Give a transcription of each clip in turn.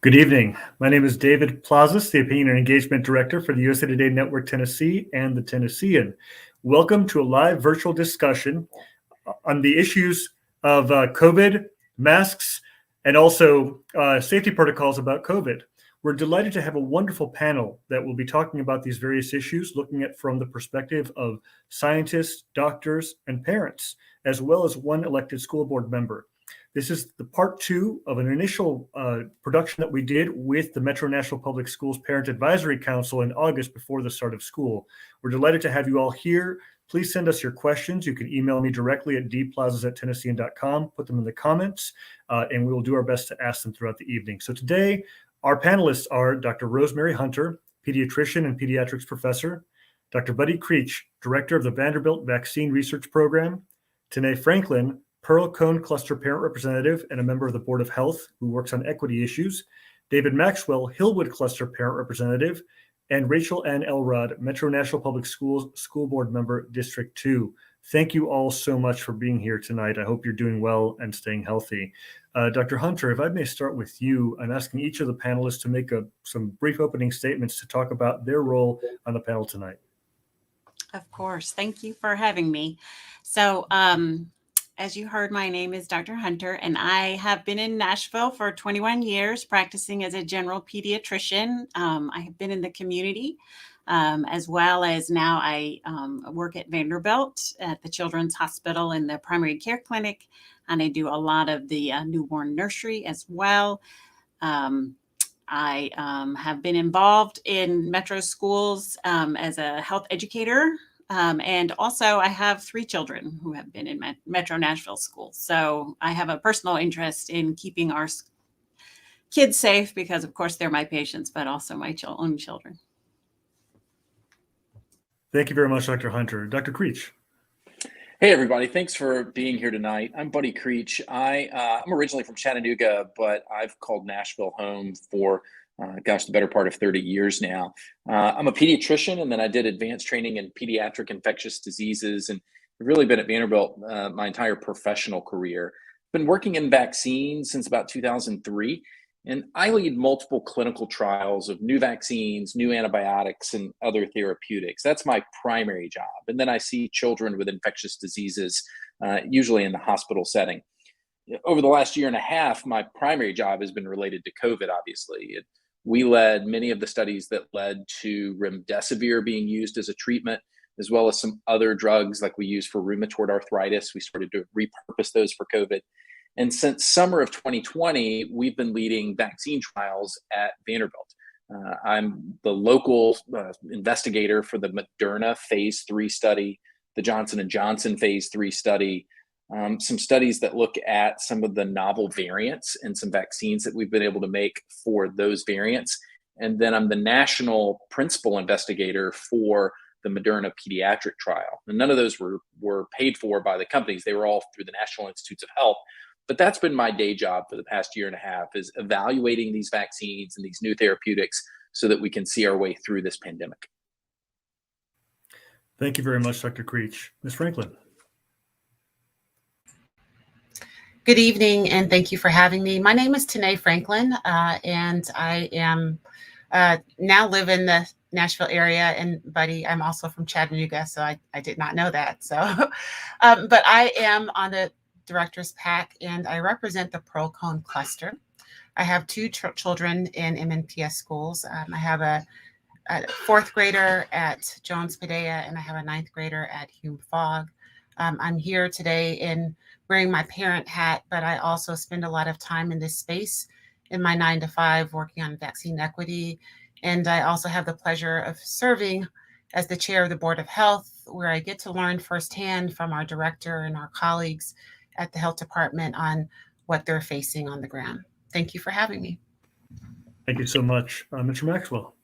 Good evening. My name is David Plazas, the Opinion and Engagement Director for the USA Today Network Tennessee and the Tennessean. Welcome to a live virtual discussion on the issues of COVID, masks, and also safety protocols about COVID. We're delighted to have a wonderful panel that will be talking about these various issues, looking at from the perspective of scientists, doctors, and parents, as well as one elected school board member. This is the part 2 of an initial production that we did with the Metro Nashville Public Schools Parent Advisory Council in August before the start of school. We're delighted to have you all here. Please send us your questions. You can email me directly at dplazas@tennessean.com, put them in the comments, and we will do our best to ask them throughout the evening. So today, our panelists are Dr. Rosemary Hunter, pediatrician and pediatrics professor, Dr. Buddy Creech, director of the Vanderbilt Vaccine Research Program, Tane Franklin, Pearl Cone Cluster Parent Representative and a member of the Board of Health who works on equity issues, David Maxwell, Hillwood Cluster Parent Representative, and Rachel Ant Elrod, Metro Nashville Public Schools School Board Member, District 2. Thank you all so much for being here tonight. I hope you're doing well and staying healthy. Dr. Hunter, if I may start with you, I'm asking each of the panelists to make some brief opening statements to talk about their role on the panel tonight. Of course. Thank you for having me. So, as you heard, my name is Dr. Hunter, and I have been in Nashville for 21 years practicing as a general pediatrician. I have been in the community as well as now I work at Vanderbilt at the Children's Hospital in the primary care clinic, and I do a lot of the newborn nursery as well. I have been involved in Metro schools as a health educator. And also I have 3 children who have been in Metro Nashville schools. So I have a personal interest in keeping our kids safe because of course they're my patients, but also my own children. Thank you very much, Dr. Hunter. Dr. Creech. Hey, everybody. Thanks for being here tonight. I'm Buddy Creech. I'm originally from Chattanooga, but I've called Nashville home for the better part of 30 years now. I'm a pediatrician, and then I did advanced training in pediatric infectious diseases, and I've really been at Vanderbilt my entire professional career. Been working in vaccines since about 2003, and I lead multiple clinical trials of new vaccines, new antibiotics, and other therapeutics. That's my primary job. And then I see children with infectious diseases, usually in the hospital setting. Over the last year and a half, my primary job has been related to COVID, obviously. We led many of the studies that led to remdesivir being used as a treatment, as well as some other drugs like we use for rheumatoid arthritis. We started to repurpose those for COVID. And since summer of 2020, we've been leading vaccine trials at Vanderbilt. I'm the local investigator for the Moderna phase 3 study, the Johnson & Johnson phase 3 study, some studies that look at some of the novel variants and some vaccines that we've been able to make for those variants. And then I'm the national principal investigator for the Moderna pediatric trial. And none of those were paid for by the companies. They were all through the National Institutes of Health. But that's been my day job for the past year and a half, is evaluating these vaccines and these new therapeutics so that we can see our way through this pandemic. Thank you very much, Dr. Creech. Ms. Franklin. Good evening, and thank you for having me. My name is Tane Franklin, and I am now live in the Nashville area. And Buddy, I'm also from Chattanooga, so I did not know that. So, but I am on the director's PAC, and I represent the Pearl Cone Cluster. I have 2 children in MNPS schools. I have a 4th grader at Jones Padea, and I have a 9th grader at Hume Fogg. I'm here today in wearing my parent hat, but I also spend a lot of time in this space in my 9 to 5 working on vaccine equity. And I also have the pleasure of serving as the chair of the Board of Health, where I get to learn firsthand from our director and our colleagues at the health department on what they're facing on the ground. Thank you for having me. Thank you so much. Mr. Maxwell.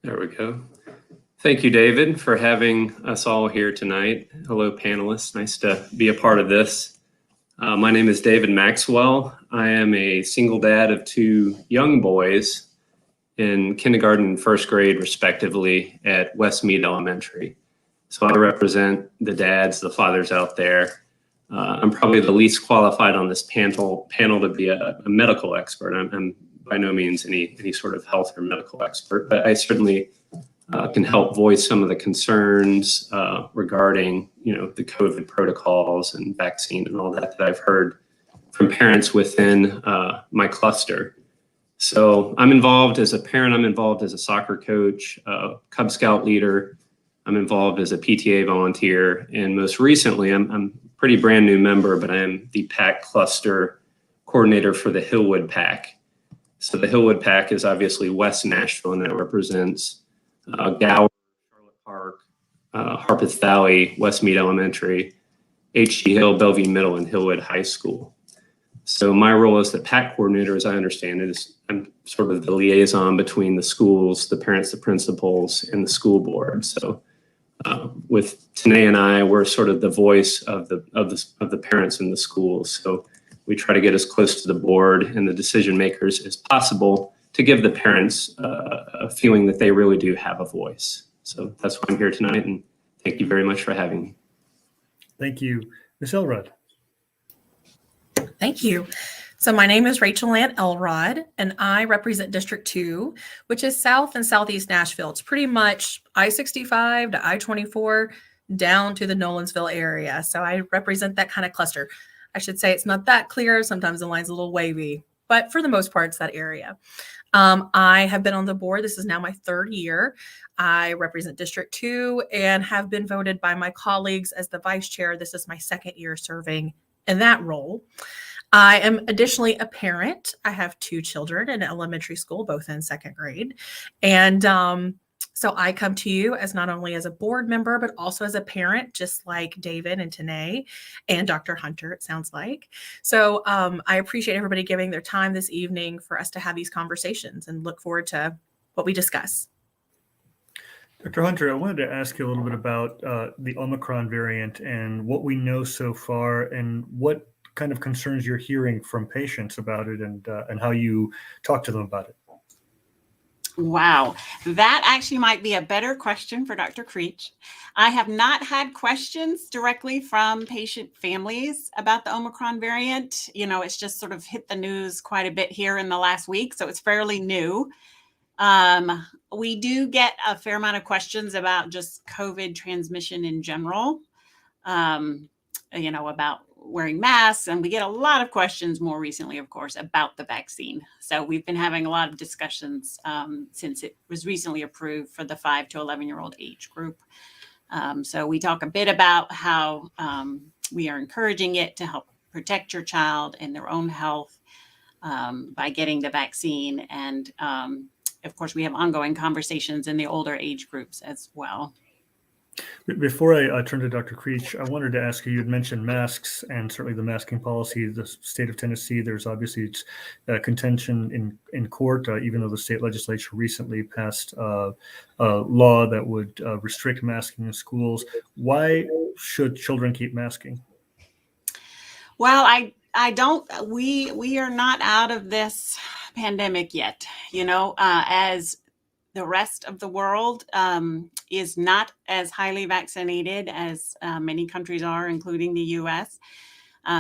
There we go. Thank you, David, for having us all here tonight. Hello, panelists. Nice to be a part of this. My name is David Maxwell. I am a single dad of 2 young boys in kindergarten and 1st grade, respectively, at Westmead Elementary. So I represent the dads, the fathers out there I'm probably the least qualified on this panel to be a medical expert. I'm by no means any sort of health or medical expert, but I certainly can help voice some of the concerns regarding, the COVID protocols and vaccine and all that I've heard from parents within my cluster. So I'm involved as a parent. I'm involved as a soccer coach, Cub Scout leader. I'm involved as a PTA volunteer, and most recently, I'm a pretty brand new member, but I am the PAC cluster coordinator for the Hillwood PAC. So the Hillwood PAC is obviously West Nashville, and that represents Gower, Charlotte Park, Harpeth Valley, Westmead Elementary, H.G. Hill, Bellevue Middle, and Hillwood High School. So my role as the PAC coordinator, as I understand it, is I'm sort of the liaison between the schools, the parents, the principals, and the school board. So with Tane and I, we're sort of the voice of the parents in the schools. So we try to get as close to the board and the decision makers as possible to give the parents a feeling that they really do have a voice. So that's why I'm here tonight, and thank you very much for having me. Thank you. Ms. Elrod. Thank you. So my name is Rachel Ant Elrod, and I represent District 2, which is South and Southeast Nashville. It's pretty much I-65 to I-24 down to the Nolensville area. So I represent that kind of cluster. I should say it's not that clear. Sometimes the line's a little wavy, but for the most part, it's that area. I have been on the board. This is now my third year. I represent District 2 and have been voted by my colleagues as the vice chair. This is my second year serving in that role. I am additionally a parent. I have 2 children in elementary school, both in second grade. And so I come to you as not only as a board member, but also as a parent, just like David and Tane and Dr. Hunter, it sounds like. So I appreciate everybody giving their time this evening for us to have these conversations and look forward to what we discuss. Dr. Hunter, I wanted to ask you a little bit about the Omicron variant and what we know so far and what kind of concerns you're hearing from patients about it and how you talk to them about it. Wow, that actually might be a better question for Dr. Creech. I have not had questions directly from patient families about the Omicron variant. It's just sort of hit the news quite a bit here in the last week, so it's fairly new. We do get a fair amount of questions about just COVID transmission in general, about wearing masks, and we get a lot of questions more recently, of course, about the vaccine. So we've been having a lot of discussions since it was recently approved for the 5 to 11-year-old age group. So we talk a bit about how we are encouraging it to help protect your child and their own health by getting the vaccine. And of course, we have ongoing conversations in the older age groups as well. Before I turn to Dr. Creech, I wanted to ask you, you'd mentioned masks and certainly the masking policy, the state of Tennessee. There's obviously contention in court, even though the state legislature recently passed a law that would restrict masking in schools. Why should children keep masking? Well, I don't, we are not out of this pandemic yet, as the rest of the world is not as highly vaccinated as many countries are, including the US.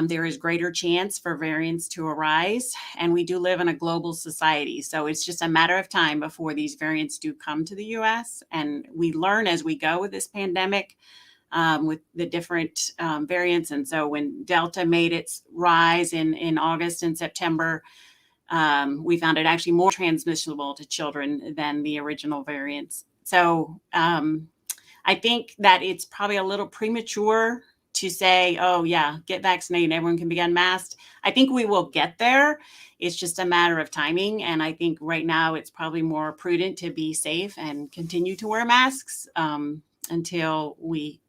There is greater chance for variants to arise, and we do live in a global society. So it's just a matter of time before these variants do come to the US. And we learn as we go with this pandemic with the different variants. And so when Delta made its rise in August and September, we found it actually more transmissible to children than the original variants. So I think that it's probably a little premature to say, oh, yeah, get vaccinated, everyone can be unmasked. I think we will get there. It's just a matter of timing. And I think right now it's probably more prudent to be safe and continue to wear masks until we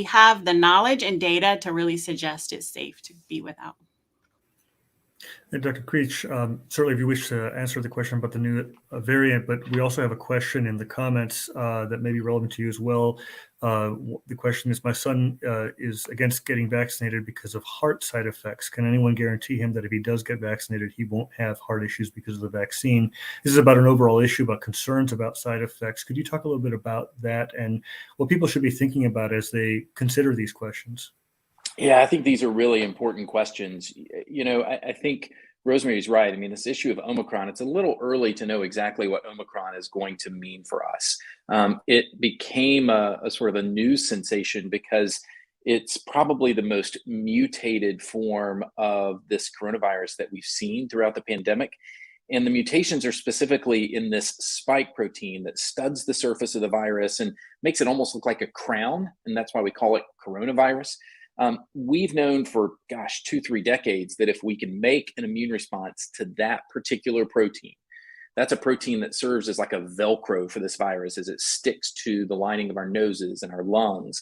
have the knowledge and data to really suggest it's safe to be without. And Dr. Creech, certainly if you wish to answer the question about the new variant, but we also have a question in the comments that may be relevant to you as well. The question is, my son is against getting vaccinated because of heart side effects. Can anyone guarantee him that if he does get vaccinated, he won't have heart issues because of the vaccine? This is about an overall issue about concerns about side effects. Could you talk a little bit about that and what people should be thinking about as they consider these questions? Yeah, I think these are really important questions. I think Rosemary's right. I mean, this issue of Omicron, it's a little early to know exactly what Omicron is going to mean for us. It became a sort of a news sensation because it's probably the most mutated form of this coronavirus that we've seen throughout the pandemic. And the mutations are specifically in this spike protein that studs the surface of the virus and makes it almost look like a crown. And that's why we call it coronavirus. We've known for, 2-3 decades that if we can make an immune response to that particular protein, that's a protein that serves as like a Velcro for this virus as it sticks to the lining of our noses and our lungs.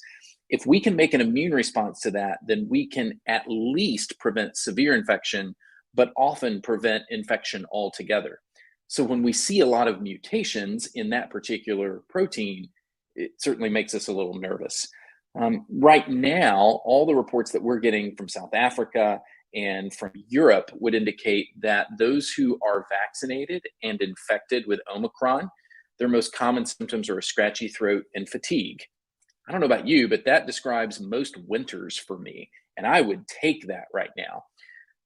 If we can make an immune response to that, then we can at least prevent severe infection, but often prevent infection altogether. So when we see a lot of mutations in that particular protein, it certainly makes us a little nervous. Right now, all the reports that we're getting from South Africa and from Europe would indicate that those who are vaccinated and infected with Omicron, their most common symptoms are a scratchy throat and fatigue. I don't know about you, but that describes most winters for me, and I would take that right now.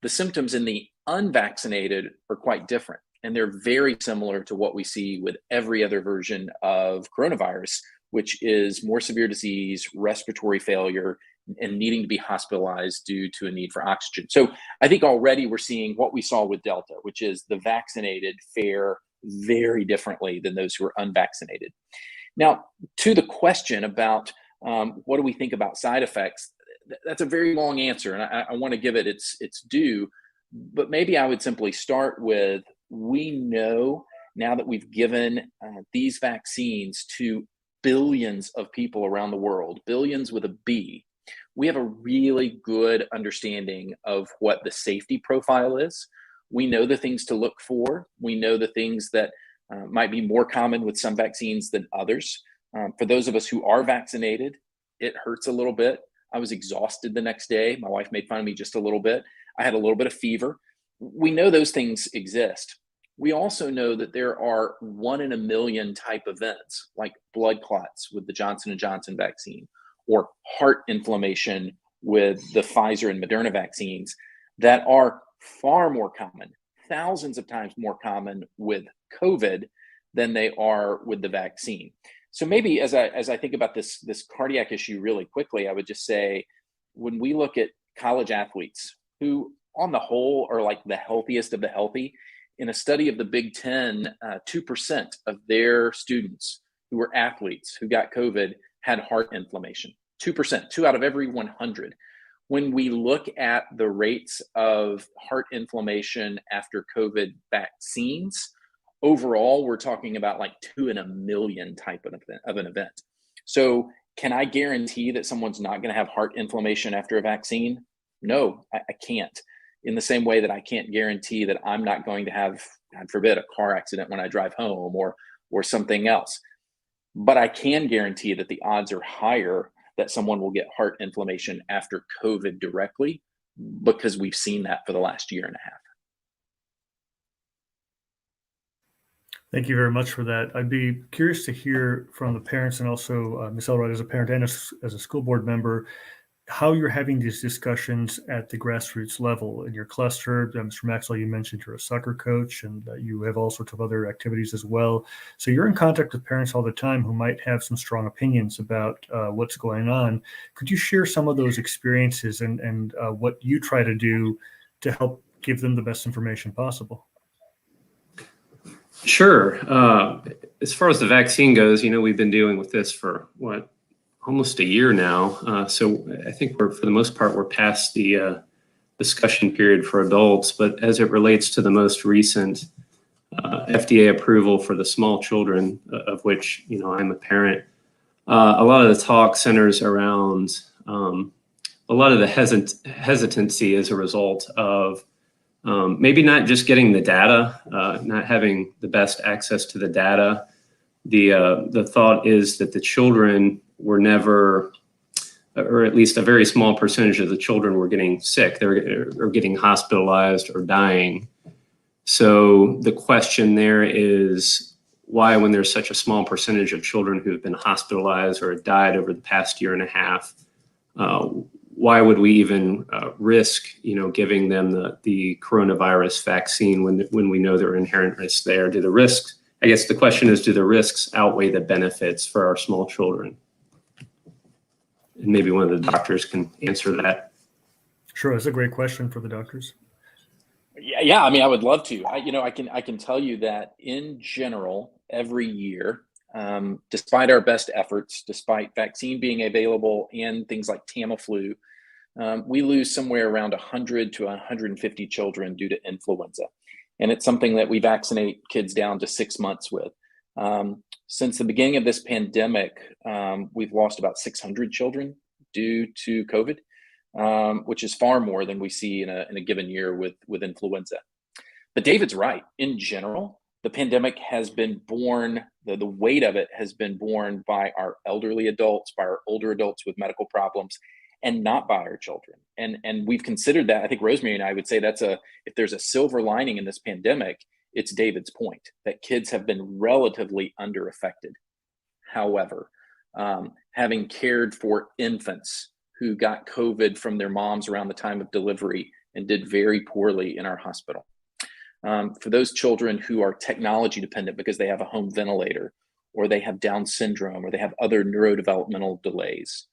The symptoms in the unvaccinated are quite different, and they're very similar to what we see with every other version of coronavirus, which is more severe disease, respiratory failure, and needing to be hospitalized due to a need for oxygen. So I think already we're seeing what we saw with Delta, which is the vaccinated fare very differently than those who are unvaccinated. Now, to the question about what do we think about side effects, that's a very long answer, and I want to give it its due, but maybe I would simply start with, we know now that we've given these vaccines to billions of people around the world, billions with a B, we have a really good understanding of what the safety profile is. We know the things to look for. We know the things that might be more common with some vaccines than others. For those of us who are vaccinated, it hurts a little bit. I was exhausted the next day. My wife made fun of me just a little bit. I had a little bit of fever. We know those things exist. We also know that there are 1 in a million type events like blood clots with the Johnson & Johnson vaccine or heart inflammation with the Pfizer and Moderna vaccines that are far more common, thousands of times more common with COVID than they are with the vaccine. So maybe as I think about this cardiac issue really quickly, I would just say, when we look at college athletes who on the whole are like the healthiest of the healthy, in a study of the Big Ten, 2% of their students who were athletes who got COVID had heart inflammation. 2%, 2 out of every 100. When we look at the rates of heart inflammation after COVID vaccines, overall, we're talking about like 2 in a million type of an event. So can I guarantee that someone's not going to have heart inflammation after a vaccine? No, I can't. In the same way that I can't guarantee that I'm not going to have, God forbid, a car accident when I drive home or something else. But I can guarantee that the odds are higher that someone will get heart inflammation after COVID directly, because we've seen that for the last year and a half. Thank you very much for that. I'd be curious to hear from the parents, and also Ms. Elrod as a parent and as a school board member, how you're having these discussions at the grassroots level in your cluster. Mr. Maxwell, you mentioned you're a soccer coach, and you have all sorts of other activities as well. So you're in contact with parents all the time who might have some strong opinions about what's going on. Could you share some of those experiences and what you try to do to help give them the best information possible? Sure. As far as the vaccine goes, we've been dealing with this for almost a year now. So I think for the most part, we're past the discussion period for adults. But as it relates to the most recent FDA approval for the small children, of which, I'm a parent, a lot of the talk centers around a lot of the hesitancy as a result of maybe not just getting the data, not having the best access to the data. The thought is that the children were never, or at least a very small percentage of the children were getting sick. They were getting hospitalized or dying. So the question there is, why, when there's such a small percentage of children who have been hospitalized or died over the past year and a half, why would we even risk, giving them the coronavirus vaccine when we know there are inherent risks there? I guess the question is, do the risks outweigh the benefits for our small children? And maybe one of the doctors can answer that. Sure, that's a great question for the doctors. Yeah. I mean, I would love to. I can tell you that in general, every year, despite our best efforts, despite vaccine being available and things like Tamiflu, we lose somewhere around 100 to 150 children due to influenza. And it's something that we vaccinate kids down to 6 months with. Since the beginning of this pandemic, we've lost about 600 children due to COVID, which is far more than we see in a given year with influenza. But David's right. In general, the pandemic has been borne, the weight of it has been borne by our elderly adults, by our older adults with medical problems, and not by our children. And we've considered that. I think Rosemary and I would say if there's a silver lining in this pandemic, it's David's point that kids have been relatively under-affected. However, having cared for infants who got COVID from their moms around the time of delivery and did very poorly in our hospital. For those children who are technology dependent because they have a home ventilator, or they have Down syndrome, or they have other neurodevelopmental delays,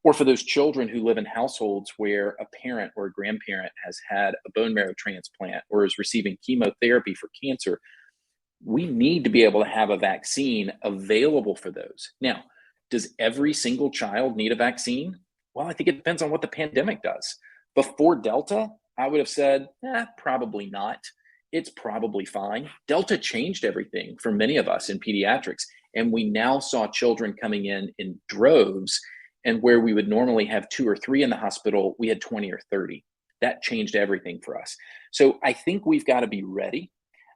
or for those children who live in households where a parent or a grandparent has had a bone marrow transplant or is receiving chemotherapy for cancer, we need to be able to have a vaccine available for those. Now, does every single child need a vaccine? Well, I think it depends on what the pandemic does. Before Delta, I would have said, probably not. It's probably fine. Delta changed everything for many of us in pediatrics, and we now saw children coming in droves, and where we would normally have 2 or 3 in the hospital, we had 20 or 30. That changed everything for us. So I think we've got to be ready.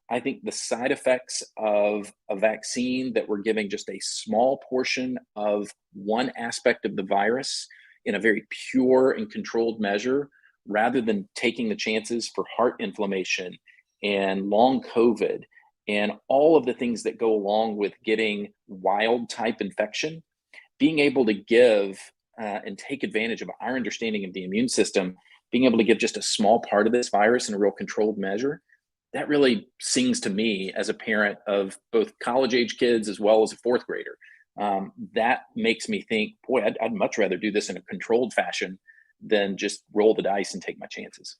I think the side effects of a vaccine that we're giving just a small portion of one aspect of the virus in a very pure and controlled measure, rather than taking the chances for heart inflammation and long COVID and all of the things that go along with getting wild type infection, being able to give and take advantage of our understanding of the immune system, being able to give just a small part of this virus in a real controlled measure, that really sings to me as a parent of both college age kids as well as a 4th grader. That makes me think, boy, I'd much rather do this in a controlled fashion than just roll the dice and take my chances.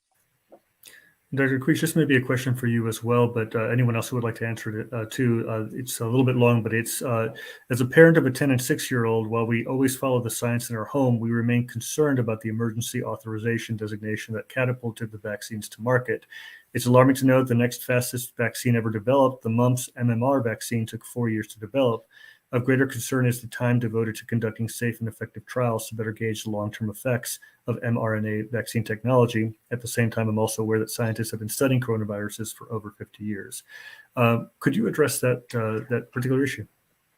Dr. Creech, this may be a question for you as well, but anyone else who would like to answer it too. It's a little bit long, but it's as a parent of a 10 and 6-year-old, while we always follow the science in our home, we remain concerned about the emergency authorization designation that catapulted the vaccines to market. It's alarming to note the next fastest vaccine ever developed, the mumps MMR vaccine, took 4 years to develop. Of greater concern is the time devoted to conducting safe and effective trials to better gauge the long-term effects of mRNA vaccine technology. At the same time, I'm also aware that scientists have been studying coronaviruses for over 50 years. Could you address that particular issue?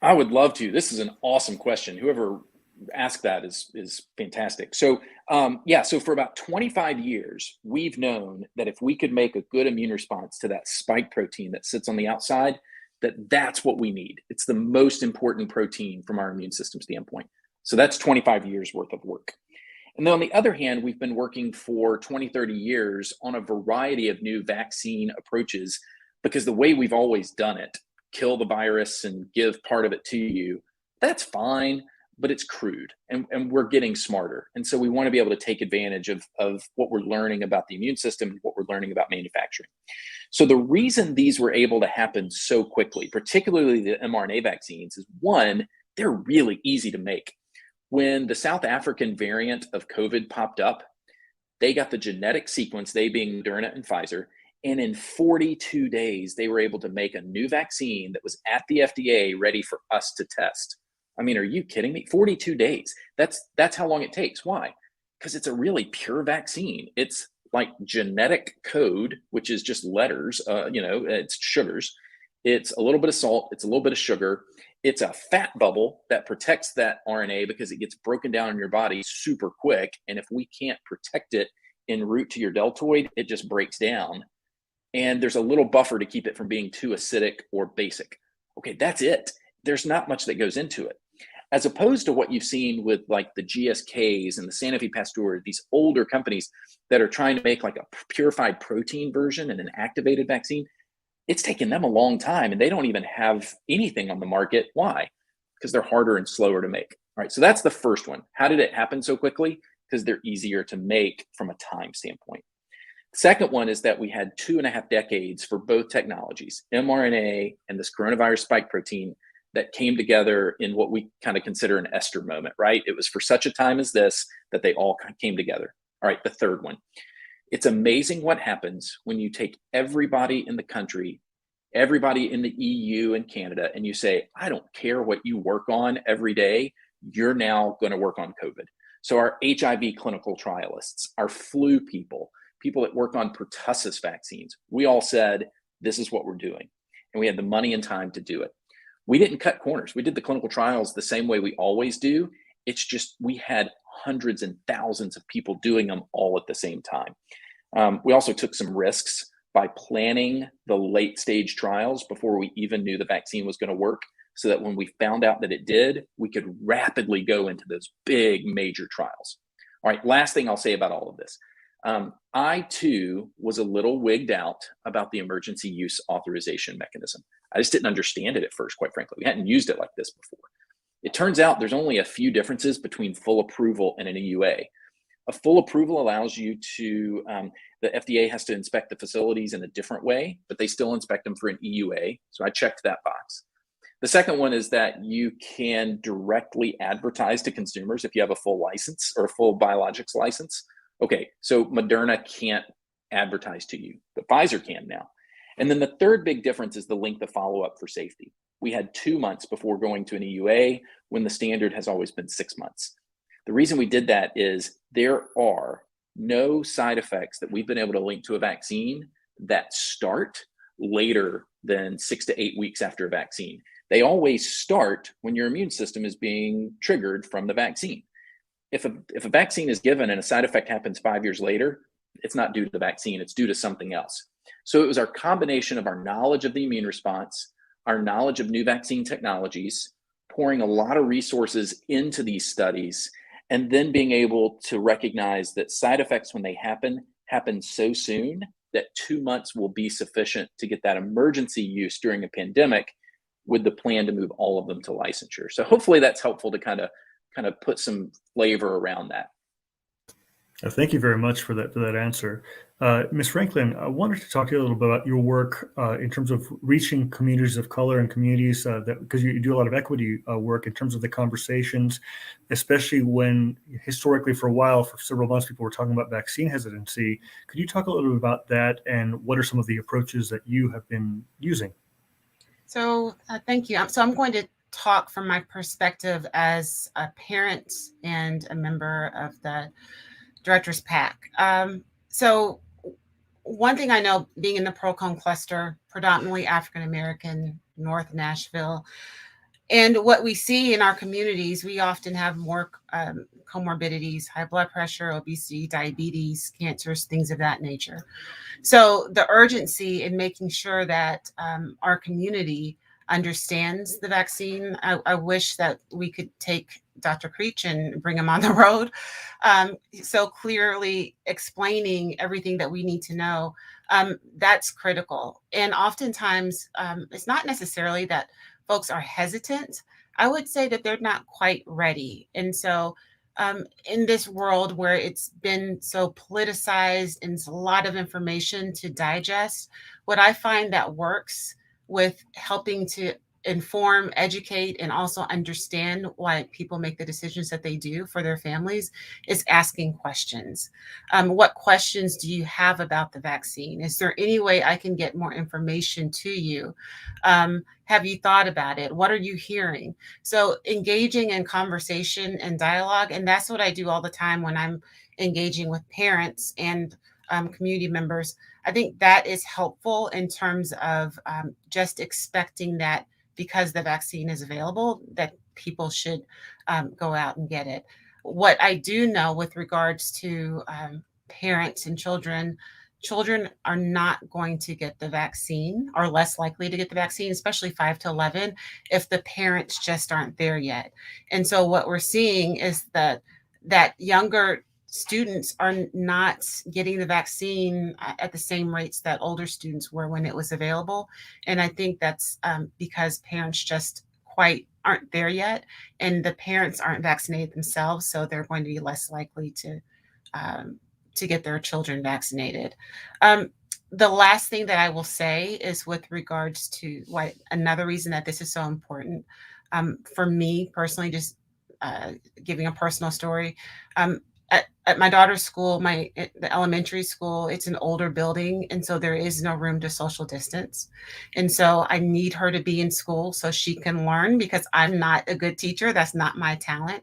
I would love to. This is an awesome question. Whoever asked that is fantastic. So so for about 25 years, we've known that if we could make a good immune response to that spike protein that sits on the outside, that's what we need. It's the most important protein from our immune system standpoint. So that's 25 years worth of work. And then on the other hand, we've been working for 20, 30 years on a variety of new vaccine approaches, because the way we've always done it, kill the virus and give part of it to you, that's fine, but it's crude, and we're getting smarter. And so we want to be able to take advantage of what we're learning about the immune system and what we're learning about manufacturing. So the reason these were able to happen so quickly, particularly the mRNA vaccines, is one, they're really easy to make. When the South African variant of COVID popped up, they got the genetic sequence, they being Moderna and Pfizer, and in 42 days, they were able to make a new vaccine that was at the FDA ready for us to test. I mean, are you kidding me? 42 days. That's how long it takes. Why? Because it's a really pure vaccine. It's like genetic code, which is just letters, it's sugars. It's a little bit of salt. It's a little bit of sugar. It's a fat bubble that protects that RNA because it gets broken down in your body super quick. And if we can't protect it en route to your deltoid, it just breaks down. And there's a little buffer to keep it from being too acidic or basic. Okay, that's it. There's not much that goes into it. as opposed to what you've seen with like the GSKs and the Sanofi Pasteur, these older companies that are trying to make like a purified protein version and an activated vaccine. It's taken them a long time and they don't even have anything on the market. Why? Because they're harder and slower to make. All right, so that's the first one. How did it happen so quickly? Because they're easier to make from a time standpoint. The second one is that we had 2.5 decades for both technologies, mRNA and this coronavirus spike protein, that came together in what we kind of consider an Esther moment, right? It was for such a time as this that they all came together. All right, the third one. It's amazing what happens when you take everybody in the country, everybody in the EU and Canada, and you say, I don't care what you work on every day, you're now going to work on COVID. So our HIV clinical trialists, our flu people, people that work on pertussis vaccines, we all said, this is what we're doing. And we had the money and time to do it. We didn't cut corners. We did the clinical trials the same way we always do. It's just we had hundreds and thousands of people doing them all at the same time. We also took some risks by planning the late stage trials before we even knew the vaccine was going to work, so that when we found out that it did, we could rapidly go into those big major trials. All right, last thing I'll say about all of this. I too was a little wigged out about the emergency use authorization mechanism. I just didn't understand it at first, quite frankly. We hadn't used it like this before. It turns out there's only a few differences between full approval and an EUA. A full approval allows you to, the FDA has to inspect the facilities in a different way, but they still inspect them for an EUA. So I checked that box. The second one is that you can directly advertise to consumers if you have a full license or a full biologics license. Okay, so Moderna can't advertise to you, but Pfizer can now. And then the third big difference is the length of follow-up for safety. We had 2 months before going to an EUA when the standard has always been 6 months. The reason we did that is there are no side effects that we've been able to link to a vaccine that start later than 6 to 8 weeks after a vaccine. They always start when your immune system is being triggered from the vaccine. If a vaccine is given and a side effect happens 5 years later, it's not due to the vaccine, it's due to something else. So it was our combination of our knowledge of the immune response, our knowledge of new vaccine technologies, pouring a lot of resources into these studies, and then being able to recognize that side effects, when they happen so soon that 2 months will be sufficient to get that emergency use during a pandemic, with the plan to move all of them to licensure. So hopefully that's helpful to kind of put some flavor around that. Thank you very much for that answer. Ms. Franklin, I wanted to talk to you a little bit about your work in terms of reaching communities of color and communities because you do a lot of equity work in terms of the conversations, especially when historically for a while, for several months, people were talking about vaccine hesitancy. Could you talk a little bit about that and what are some of the approaches that you have been using? So thank you. So I'm going to talk from my perspective as a parent and a member of the Director's PAC. So one thing I know, being in the Procom cluster, predominantly African-American, North Nashville, and what we see in our communities, we often have more comorbidities, high blood pressure, obesity, diabetes, cancers, things of that nature. So the urgency in making sure that our community understands the vaccine. I wish that we could take Dr. Creech and bring him on the road. So clearly explaining everything that we need to know, that's critical. And oftentimes it's not necessarily that folks are hesitant. I would say that they're not quite ready. And so in this world where it's been so politicized and it's a lot of information to digest, what I find that works with helping to inform, educate, and also understand why people make the decisions that they do for their families is asking questions. What questions do you have about the vaccine? Is there any way I can get more information to you? Have you thought about it? What are you hearing? So engaging in conversation and dialogue, and that's what I do all the time when I'm engaging with parents and community members. I think that is helpful in terms of just expecting that because the vaccine is available, that people should go out and get it. What I do know with regards to parents and children children are not going to get the vaccine, are less likely to get the vaccine, especially 5 to 11, if the parents just aren't there yet. And so what we're seeing is that younger students are not getting the vaccine at the same rates that older students were when it was available. And I think that's because parents just aren't there yet, and the parents aren't vaccinated themselves, so they're going to be less likely to get their children vaccinated. The last thing that I will say is with regards to another reason that this is so important for me personally, just giving a personal story. At my daughter's school, the elementary school, it's an older building, and so there is no room to social distance. And so I need her to be in school so she can learn, because I'm not a good teacher. That's not my talent.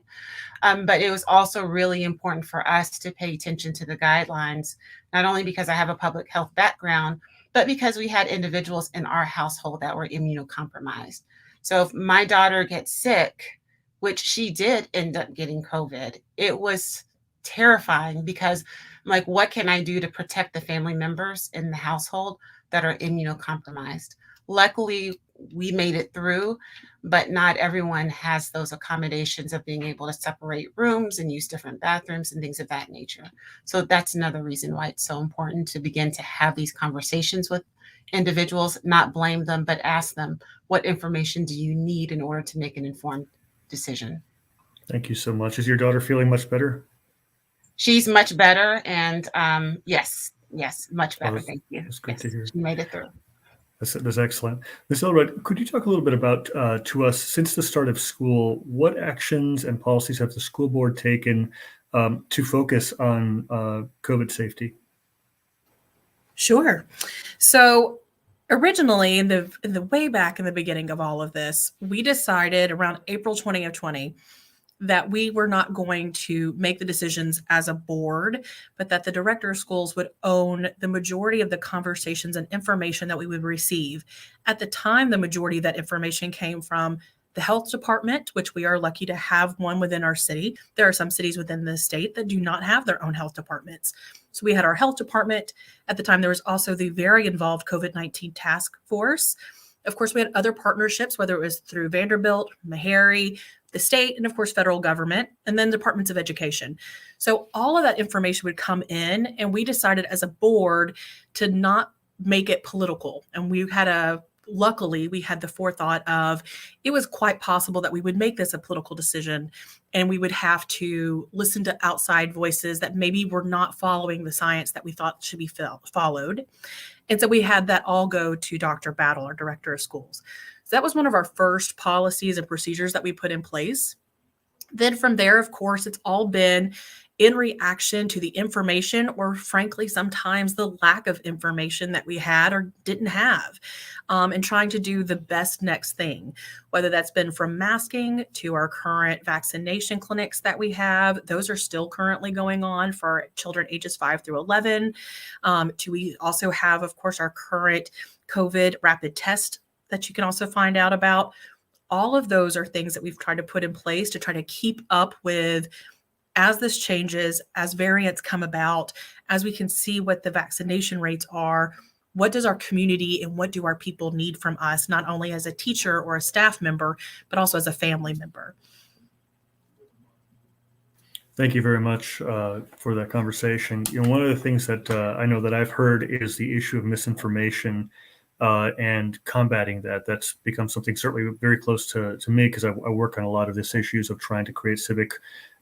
But it was also really important for us to pay attention to the guidelines, not only because I have a public health background, but because we had individuals in our household that were immunocompromised. So if my daughter gets sick, which she did end up getting COVID, it was terrifying, because I'm like, what can I do to protect the family members in the household that are immunocompromised? Luckily, we made it through, but not everyone has those accommodations of being able to separate rooms and use different bathrooms and things of that nature. So that's another reason why it's so important to begin to have these conversations with individuals, not blame them, but ask them, what information do you need in order to make an informed decision? Thank you so much. Is your daughter feeling much better? She's much better, and yes, much better. Thank you. That's good to hear. She made it through. That's excellent. Ms. Elrod, could you talk a little bit about to us, since the start of school, what actions and policies have the school board taken to focus on COVID safety? Sure. So originally, in the way back in the beginning of all of this, we decided around April 2020 that we were not going to make the decisions as a board, but that the director of schools would own the majority of the conversations and information that we would receive. At the time, the majority of that information came from the health department, which we are lucky to have one within our city. There are some cities within the state that do not have their own health departments. So we had our health department. At the time, there was also the very involved COVID-19 task force. Of course, we had other partnerships, whether it was through Vanderbilt, Meharry, the state, and of course, federal government, and then departments of education. So all of that information would come in, and we decided as a board to not make it political. And luckily, we had the forethought of, it was quite possible that we would make this a political decision, and we would have to listen to outside voices that maybe were not following the science that we thought should be followed. And so we had that all go to Dr. Battle, our director of schools. So that was one of our first policies and procedures that we put in place. Then from there, of course, it's all been in reaction to the information, or frankly, sometimes the lack of information that we had or didn't have, and trying to do the best next thing, whether that's been from masking to our current vaccination clinics that we have. Those are still currently going on for children ages 5 through 11. We also have, of course, our current COVID rapid test that you can also find out about. All of those are things that we've tried to put in place to try to keep up with as this changes, as variants come about, as we can see what the vaccination rates are. What does our community and what do our people need from us, not only as a teacher or a staff member, but also as a family member? Thank you very much for that conversation. One of the things that I know that I've heard is the issue of misinformation and combating that. That's become something certainly very close to me, because I work on a lot of these issues of trying to create civic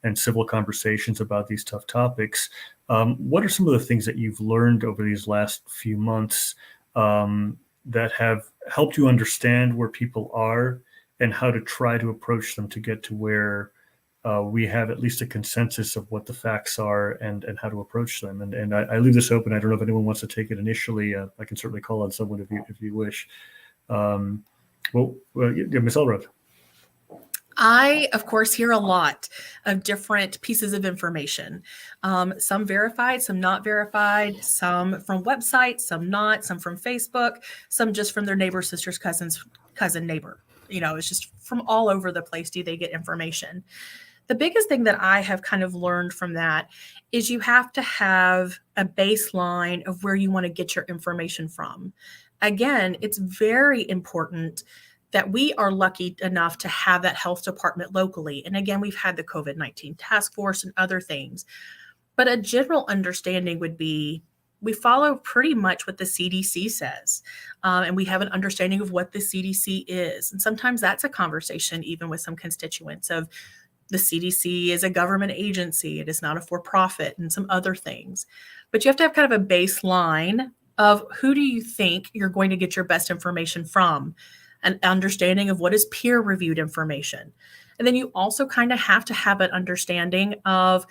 and civil conversations about these tough topics. What are some of the things that you've learned over these last few months that have helped you understand where people are and how to try to approach them to get to where we have at least a consensus of what the facts are and how to approach them? And I leave this open. I don't know if anyone wants to take it initially. I can certainly call on someone if you wish. Ms. Elrod. I, of course, hear a lot of different pieces of information, some verified, some not verified, some from websites, some not, some from Facebook, some just from their neighbor, sister's cousin, neighbor. It's just from all over the place do they get information. The biggest thing that I have kind of learned from that is you have to have a baseline of where you want to get your information from. Again, it's very important that we are lucky enough to have that health department locally. And again, we've had the COVID-19 task force and other things. But a general understanding would be we follow pretty much what the CDC says. And we have an understanding of what the CDC is. And sometimes that's a conversation even with some constituents of the CDC is a government agency. It is not a for-profit and some other things. But you have to have kind of a baseline of who do you think you're going to get your best information from, an understanding of what is peer-reviewed information. And then you also kind of have to have an understanding of,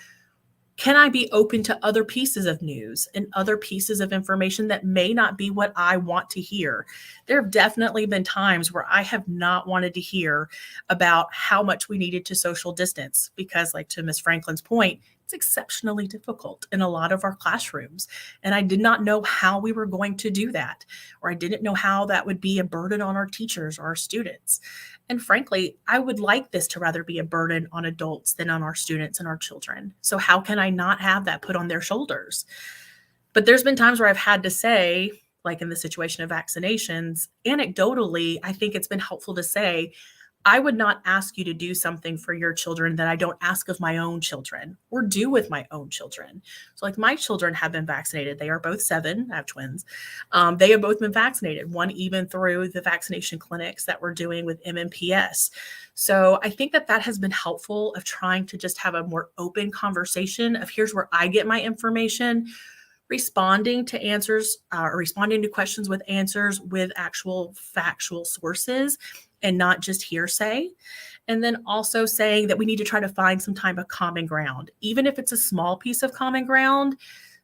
can I be open to other pieces of news and other pieces of information that may not be what I want to hear? There have definitely been times where I have not wanted to hear about how much we needed to social distance because, like to Ms. Franklin's point, it's exceptionally difficult in a lot of our classrooms. And I did not know how we were going to do that, or I didn't know how that would be a burden on our teachers or our students. And frankly, I would like this to rather be a burden on adults than on our students and our children. So how can I not have that put on their shoulders? But there's been times where I've had to say, like in the situation of vaccinations, anecdotally, I think it's been helpful to say, I would not ask you to do something for your children that I don't ask of my own children or do with my own children. So like my children have been vaccinated. They are both 7. I have twins. They have both been vaccinated, one even through the vaccination clinics that we're doing with MMPS. So I think that that has been helpful of trying to just have a more open conversation of here's where I get my information, responding to answers, responding to questions with answers with actual factual sources and not just hearsay. And then also saying that we need to try to find some type of common ground. Even if it's a small piece of common ground,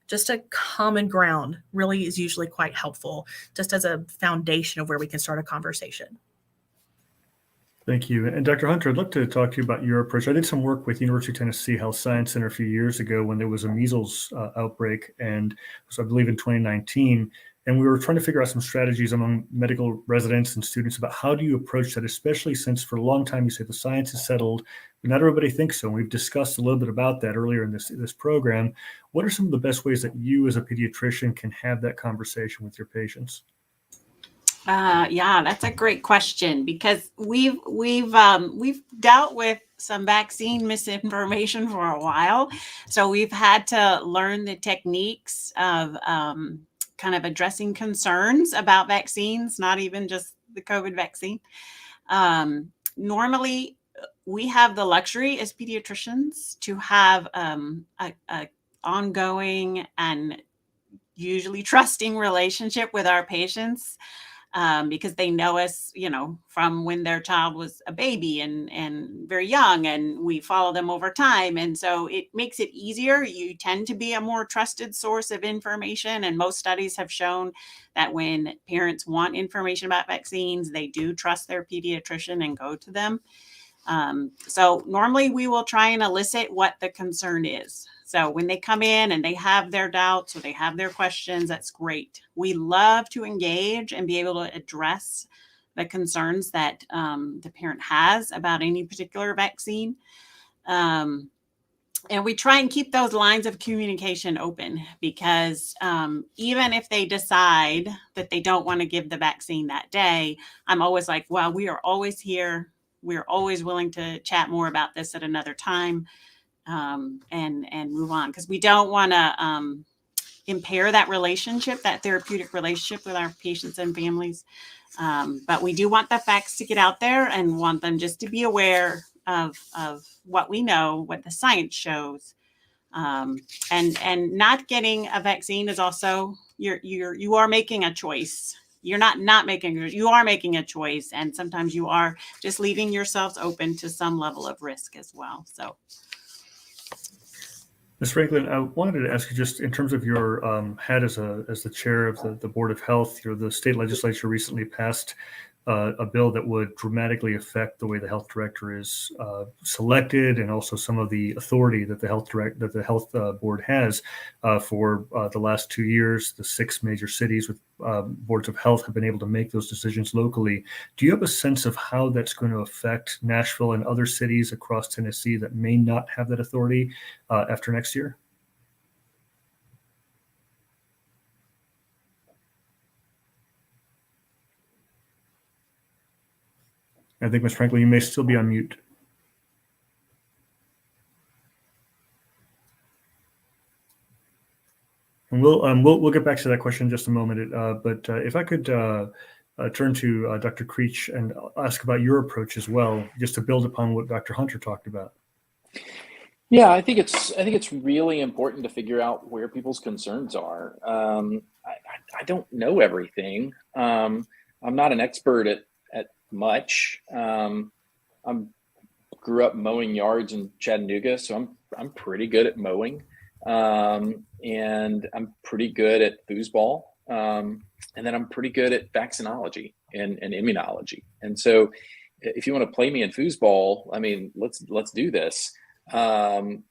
just a common ground really is usually quite helpful, just as a foundation of where we can start a conversation. Thank you. And Dr. Hunter, I'd love to talk to you about your approach. I did some work with University of Tennessee Health Science Center a few years ago when there was a measles outbreak, and so I believe in 2019. And we were trying to figure out some strategies among medical residents and students about how do you approach that, especially since for a long time you say the science is settled, but not everybody thinks so. And we've discussed a little bit about that earlier in this program. What are some of the best ways that you as a pediatrician can have that conversation with your patients? Yeah, that's a great question because we've dealt with some vaccine misinformation for a while. So we've had to learn the techniques of kind of addressing concerns about vaccines, not even just the COVID vaccine. Normally, we have the luxury as pediatricians to have a ongoing and usually trusting relationship with our patients. Because they know us, from when their child was a baby and very young, and we follow them over time. And so it makes it easier. You tend to be a more trusted source of information. And most studies have shown that when parents want information about vaccines, they do trust their pediatrician and go to them. So normally we will try and elicit what the concern is. So when they come in and they have their doubts or they have their questions, that's great. We love to engage and be able to address the concerns that the parent has about any particular vaccine. And we try and keep those lines of communication open because even if they decide that they don't want to give the vaccine that day, I'm always like, well, we are always here. We're always willing to chat more about this at another time. And move on because we don't want to impair that relationship, that therapeutic relationship with our patients and families. But we do want the facts to get out there and want them just to be aware of what we know, what the science shows. And not getting a vaccine is also you are making a choice. You're not making, you are making a choice. And sometimes you are just leaving yourselves open to some level of risk as well. So. Ms. Franklin, I wanted to ask you just in terms of your hat as the chair of the Board of Health, the state legislature recently passed a bill that would dramatically affect the way the health director is selected, and also some of the authority that the health board has. For the last 2 years, the 6 major cities with boards of health have been able to make those decisions locally. Do you have a sense of how that's going to affect Nashville and other cities across Tennessee that may not have that authority after next year? I think, Ms. Franklin, you may still be on mute. And we'll get back to that question in just a moment. But if I could turn to Dr. Creech and ask about your approach as well, just to build upon what Dr. Hunter talked about. Yeah, I think it's really important to figure out where people's concerns are. I don't know everything. I'm not an expert at much. I grew up mowing yards in Chattanooga, so I'm pretty good at mowing, and I'm pretty good at foosball, and then I'm pretty good at vaccinology and immunology. And so, if you want to play me in foosball, I mean, let's do this. And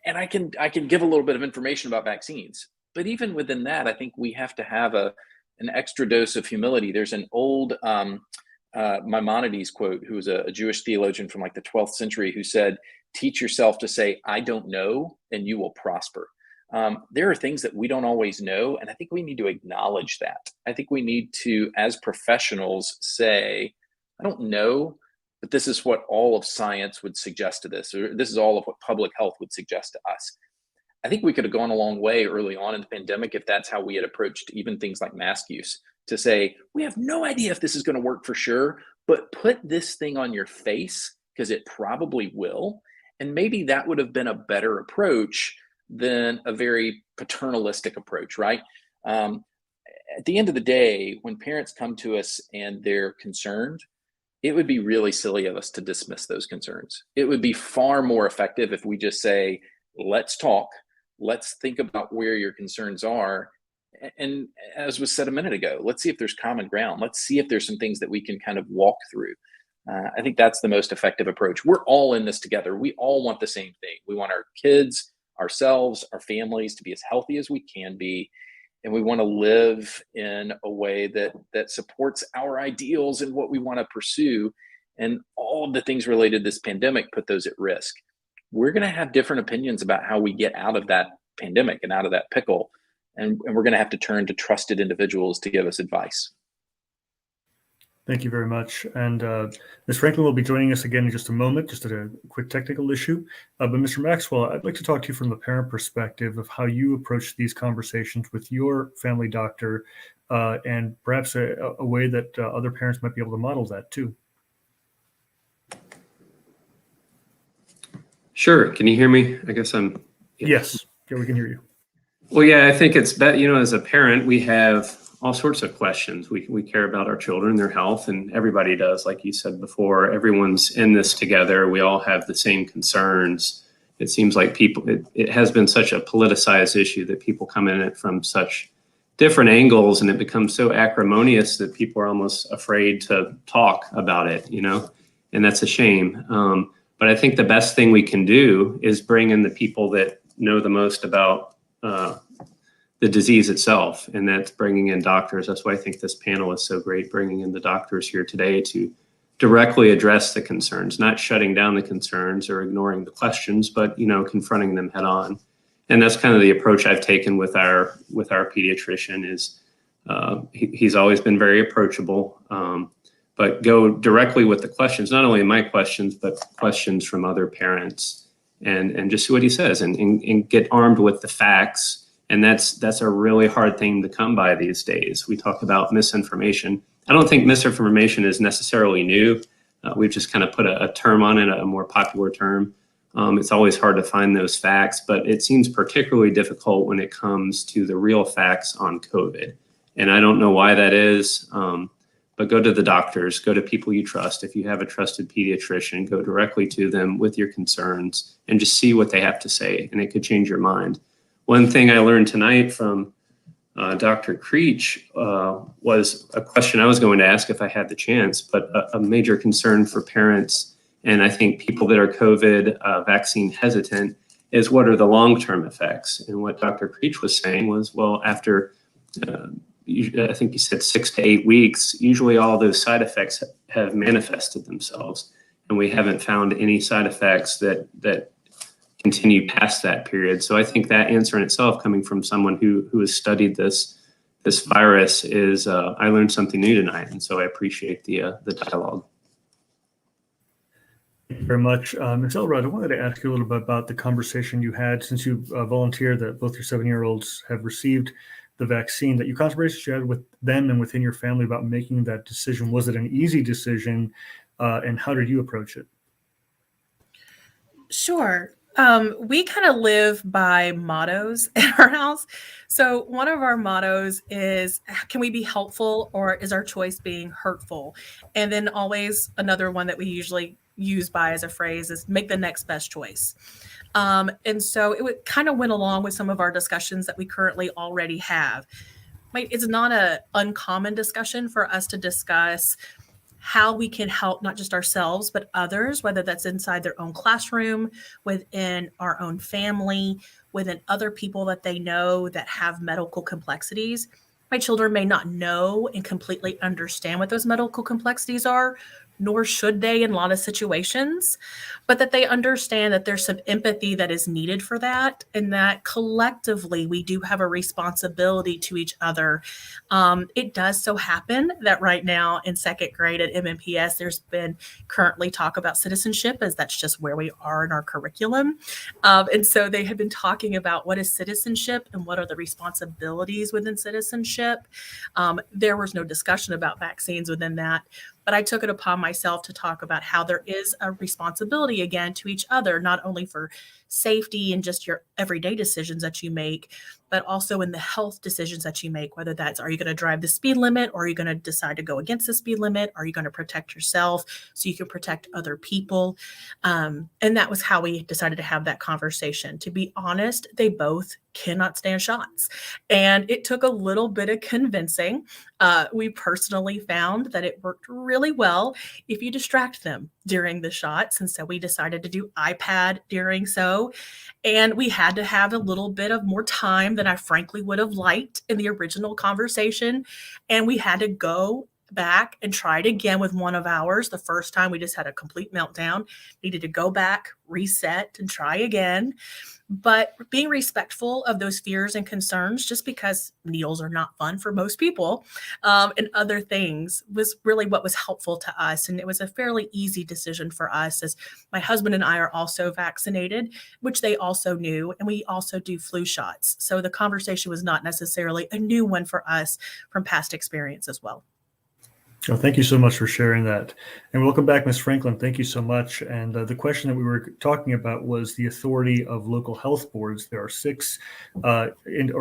I can give a little bit of information about vaccines, but even within that, I think we have to have an extra dose of humility. There's an old Maimonides quote, who was a Jewish theologian from like the 12th century, who said, "Teach yourself to say, I don't know, and you will prosper." There are things that we don't always know, and I think we need to acknowledge that. I think we need to, as professionals, say, I don't know, but this is what all of science would suggest to this, or this is all of what public health would suggest to us. I think we could have gone a long way early on in the pandemic if that's how we had approached even things like mask use, to say, we have no idea if this is going to work for sure, but put this thing on your face because it probably will. And maybe that would have been a better approach than a very paternalistic approach, right? At the end of the day, when parents come to us and they're concerned, it would be really silly of us to dismiss those concerns. It would be far more effective if we just say, let's talk, let's think about where your concerns are. And as was said a minute ago, let's see if there's common ground. Let's see if there's some things that we can kind of walk through. I think that's the most effective approach. We're all in this together. We all want the same thing. We want our kids, ourselves, our families to be as healthy as we can be. And we want to live in a way that supports our ideals and what we want to pursue. And all of the things related to this pandemic put those at risk. We're going to have different opinions about how we get out of that pandemic and out of that pickle. And we're going to have to turn to trusted individuals to give us advice. Thank you very much. And Ms. Franklin will be joining us again in just a moment, just a quick technical issue. But Mr. Maxwell, I'd like to talk to you from the parent perspective of how you approach these conversations with your family doctor, and perhaps a way that other parents might be able to model that too. Sure. Can you hear me? I guess I'm. Yeah. Yes. Yeah, we can hear you. Well, yeah, I think it's better, as a parent, we have all sorts of questions. We care about our children, their health, and everybody does. Like you said before, everyone's in this together. We all have the same concerns. It seems like it has been such a politicized issue that people come in it from such different angles, and it becomes so acrimonious that people are almost afraid to talk about it, and that's a shame. But I think the best thing we can do is bring in the people that know the most about the disease itself, and that's bringing in doctors. That's why I think this panel is so great, bringing in the doctors here today to directly address the concerns, not shutting down the concerns or ignoring the questions, but confronting them head on. And that's kind of the approach I've taken with our pediatrician. Is he's always been very approachable, but go directly with the questions, not only my questions, but questions from other parents, and just see what he says, and get armed with the facts. And that's a really hard thing to come by these days. We talk about misinformation. I don't think misinformation is necessarily new. We've just kind of put a term on it, a more popular term. It's always hard to find those facts, but it seems particularly difficult when it comes to the real facts on COVID. And I don't know why that is, but go to the doctors, go to people you trust. If you have a trusted pediatrician, go directly to them with your concerns and just see what they have to say, and it could change your mind. One thing I learned tonight from Dr. Creech was a question I was going to ask if I had the chance, but a major concern for parents and I think people that are COVID vaccine hesitant is what are the long-term effects? And what Dr. Creech was saying was, well, after I think you said 6 to 8 weeks, usually all those side effects have manifested themselves, and we haven't found any side effects that continue past that period. So I think that answer in itself, coming from someone who has studied this virus, is I learned something new tonight, and so I appreciate the dialogue. Thank you very much. Ms. Elrod, I wanted to ask you a little bit about the conversation you had since you volunteered that both your 7-year-olds have received the vaccine, that you conversations you had with them and within your family about making that decision. Was it an easy decision, and how did you approach it? Sure. We kind of live by mottos in our house. So one of our mottos is, can we be helpful, or is our choice being hurtful? And then always another one that we usually use by as a phrase is make the next best choice. And so it kind of went along with some of our discussions that we currently already have. It's not an uncommon discussion for us to discuss how we can help not just ourselves, but others, whether that's inside their own classroom, within our own family, within other people that they know that have medical complexities. My children may not know and completely understand what those medical complexities are, nor should they in a lot of situations, but that they understand that there's some empathy that is needed for that, and that collectively we do have a responsibility to each other. It does so happen that right now in second grade at MMPS, there's been currently talk about citizenship, as that's just where we are in our curriculum. And so they have been talking about what is citizenship and what are the responsibilities within citizenship. There was no discussion about vaccines within that, but I took it upon myself to talk about how there is a responsibility again to each other, not only for safety and just your everyday decisions that you make, but also in the health decisions that you make, whether that's, are you going to drive the speed limit, or are you going to decide to go against the speed limit? Are you going to protect yourself so you can protect other people? And that was how we decided to have that conversation. To be honest, they both cannot stand shots. And it took a little bit of convincing. We personally found that it worked really well if you distract them during the shots. And so we decided to do iPad during so. And we had to have a little bit of more time than I frankly would have liked in the original conversation. And we had to go back and try it again with one of ours. The first time we just had a complete meltdown, needed to go back, reset, and try again. But being respectful of those fears and concerns, just because needles are not fun for most people, and other things, was really what was helpful to us. And it was a fairly easy decision for us, as my husband and I are also vaccinated, which they also knew, and we also do flu shots. So the conversation was not necessarily a new one for us from past experience as well. Well, thank you so much for sharing that. And welcome back, Ms. Franklin. Thank you so much. And the question that we were talking about was the authority of local health boards. There are 6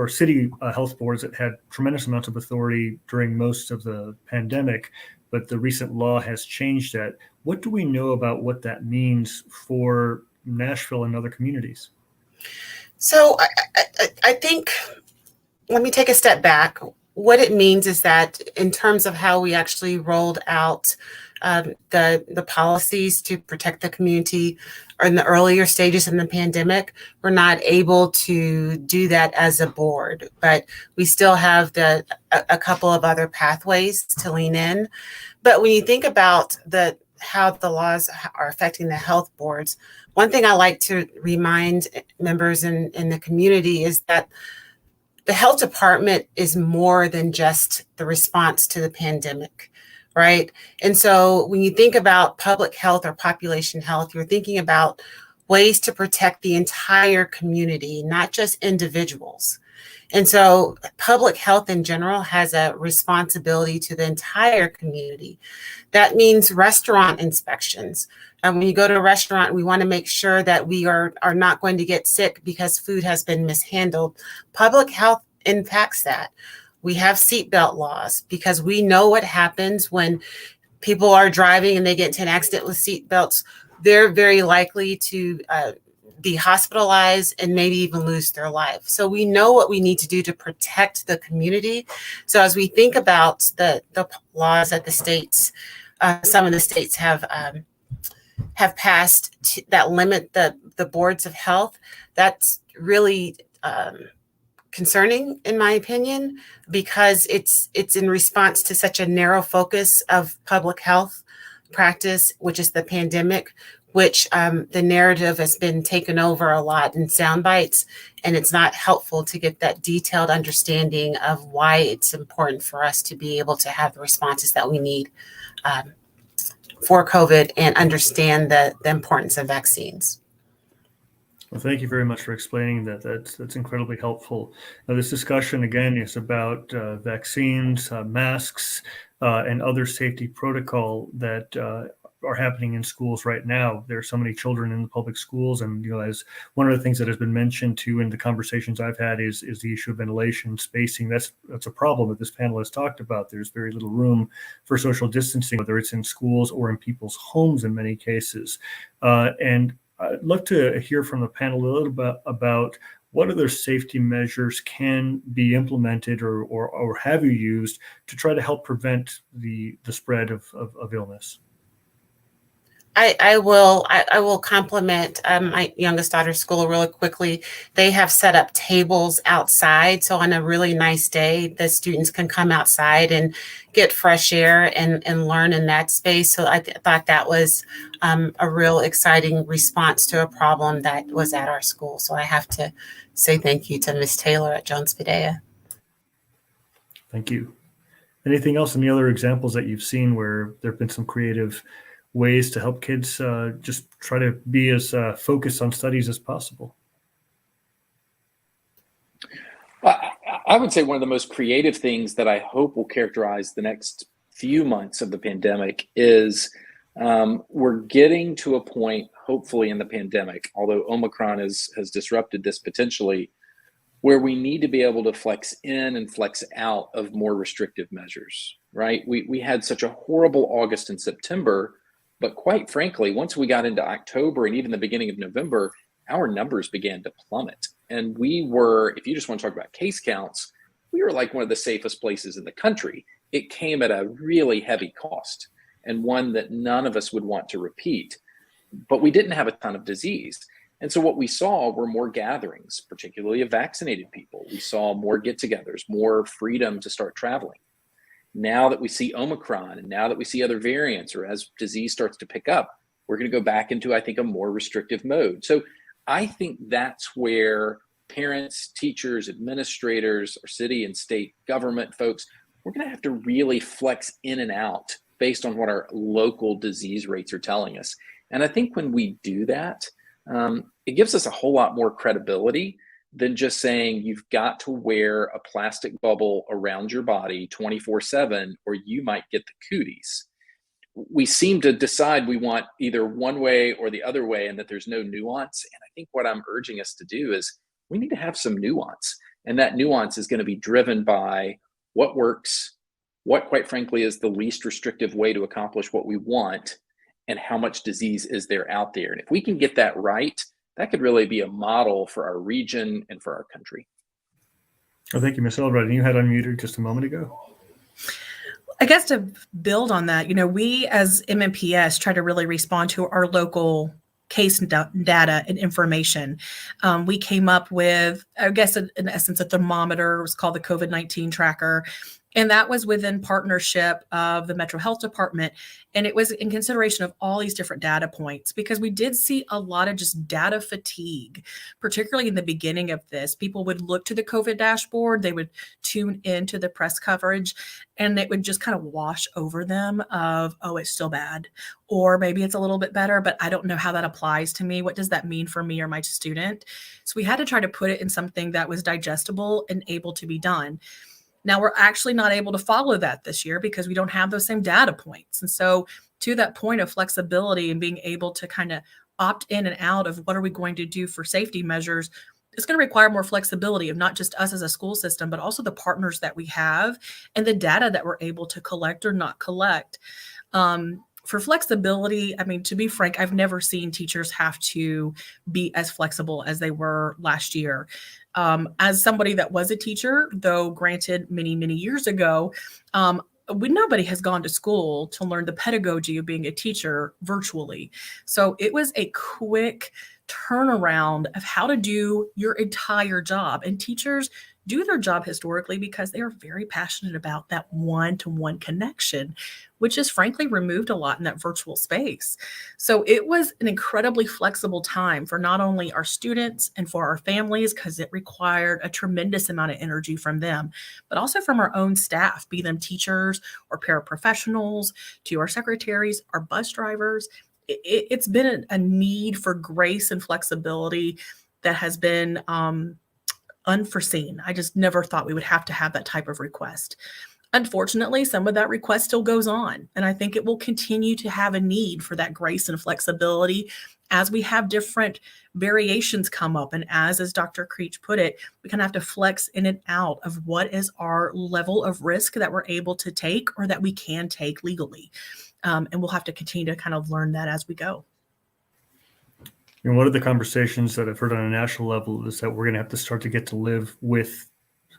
city health boards that had tremendous amounts of authority during most of the pandemic, but the recent law has changed that. What do we know about what that means for Nashville and other communities? So I think, let me take a step back. What it means is that in terms of how we actually rolled out the policies to protect the community or in the earlier stages in the pandemic, we're not able to do that as a board, but we still have a couple of other pathways to lean in. But when you think about how the laws are affecting the health boards, one thing I like to remind members in the community is that the health department is more than just the response to the pandemic, right? And so when you think about public health or population health, you're thinking about ways to protect the entire community, not just individuals. And so public health in general has a responsibility to the entire community. That means restaurant inspections. And when you go to a restaurant, we want to make sure that we are not going to get sick because food has been mishandled. Public health impacts that. We have seatbelt laws because we know what happens when people are driving and they get into an accident with seatbelts. They're very likely to be hospitalized and maybe even lose their life. So we know what we need to do to protect the community. So as we think about the laws that the states, some of the states have passed that limit the boards of health, that's really concerning, in my opinion, because it's in response to such a narrow focus of public health practice, which is the pandemic, which the narrative has been taken over a lot in sound bites, and it's not helpful to get that detailed understanding of why it's important for us to be able to have the responses that we need for COVID and understand the importance of vaccines. Well, thank you very much for explaining that. That's incredibly helpful. Now, this discussion, again, is about vaccines, masks, and other safety protocol that are happening in schools right now. There are so many children in the public schools, and as one of the things that has been mentioned too in the conversations I've had is the issue of ventilation, spacing. That's a problem that this panel has talked about. There's very little room for social distancing, whether it's in schools or in people's homes in many cases. And I'd love to hear from the panel a little bit about what other safety measures can be implemented or have you used to try to help prevent the spread of illness. I will compliment my youngest daughter's school really quickly. They have set up tables outside. So on a really nice day, the students can come outside and get fresh air and learn in that space. So I thought that was a real exciting response to a problem that was at our school. So I have to say thank you to Ms. Taylor at Jones Padea. Thank you. Anything else? Any other examples that you've seen where there have been some creative ways to help kids just try to be as focused on studies as possible? I would say one of the most creative things that I hope will characterize the next few months of the pandemic is we're getting to a point, hopefully in the pandemic, although Omicron has disrupted this potentially, where we need to be able to flex in and flex out of more restrictive measures, right? We had such a horrible August and September. But quite frankly, once we got into October and even the beginning of November, our numbers began to plummet. And we were, if you just want to talk about case counts, we were like one of the safest places in the country. It came at a really heavy cost and one that none of us would want to repeat. But we didn't have a ton of disease. And so what we saw were more gatherings, particularly of vaccinated people. We saw more get-togethers, more freedom to start traveling. Now that we see Omicron and now that we see other variants, or as disease starts to pick up, we're going to go back into, I think, a more restrictive mode. So I think that's where parents, teachers, administrators, our city and state government folks, we're going to have to really flex in and out based on what our local disease rates are telling us. And I think when we do that, it gives us a whole lot more credibility than just saying you've got to wear a plastic bubble around your body 24/7 or you might get the cooties. We seem to decide we want either one way or the other way and that there's no nuance. And I think what I'm urging us to do is we need to have some nuance. And that nuance is going to be driven by what works, what quite frankly is the least restrictive way to accomplish what we want, and how much disease is there out there. And if we can get that right, that could really be a model for our region and for our country. Oh, thank you, Ms. Elrod. And you had unmuted just a moment ago. I guess to build on that, we as MNPS try to really respond to our local case data and information. We came up with, I guess, in essence, a thermometer. It was called the COVID-19 Tracker. And that was within partnership of the Metro Health Department. And it was in consideration of all these different data points, because we did see a lot of just data fatigue, particularly in the beginning of this. People would look to the COVID dashboard, they would tune into the press coverage, and it would just kind of wash over them of, oh, it's still bad. Or maybe it's a little bit better, but I don't know how that applies to me. What does that mean for me or my student? So we had to try to put it in something that was digestible and able to be done. Now, we're actually not able to follow that this year because we don't have those same data points. And so to that point of flexibility and being able to kind of opt in and out of what are we going to do for safety measures, it's going to require more flexibility of not just us as a school system, but also the partners that we have and the data that we're able to collect or not collect. For flexibility, I mean, to be frank, I've never seen teachers have to be as flexible as they were last year. As somebody that was a teacher, though granted many, many years ago, nobody has gone to school to learn the pedagogy of being a teacher virtually. So it was a quick turnaround of how to do your entire job. And teachers do their job historically because they are very passionate about that one-to-one connection, which is frankly removed a lot in that virtual space. So it was an incredibly flexible time for not only our students and for our families, because it required a tremendous amount of energy from them, but also from our own staff, be them teachers or paraprofessionals, to our secretaries, our bus drivers. It's been a need for grace and flexibility that has been unforeseen. I just never thought we would have to have that type of request. Unfortunately, some of that request still goes on, and I think it will continue to have a need for that grace and flexibility as we have different variations come up. And as Dr. Creech put it, we kind of have to flex in and out of what is our level of risk that we're able to take or that we can take legally. And we'll have to continue to kind of learn that as we go. And one of the conversations that I've heard on a national level is that we're going to have to start to get to live with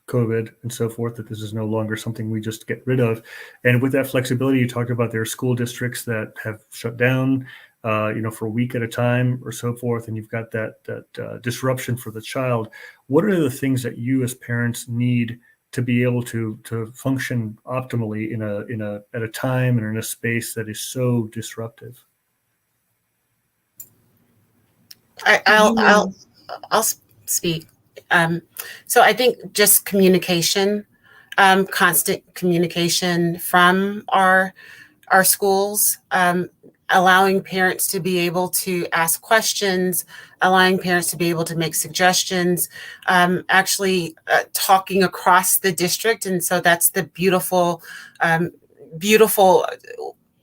COVID and so forth, that this is no longer something we just get rid of. And with that flexibility, you talked about there are school districts that have shut down, for a week at a time or so forth, and you've got that disruption for the child. What are the things that you as parents need to be able to function optimally at a time and in a space that is so disruptive? I'll speak. So I think just communication, constant communication from our schools, allowing parents to be able to ask questions, allowing parents to be able to make suggestions, actually talking across the district. And so that's the beautiful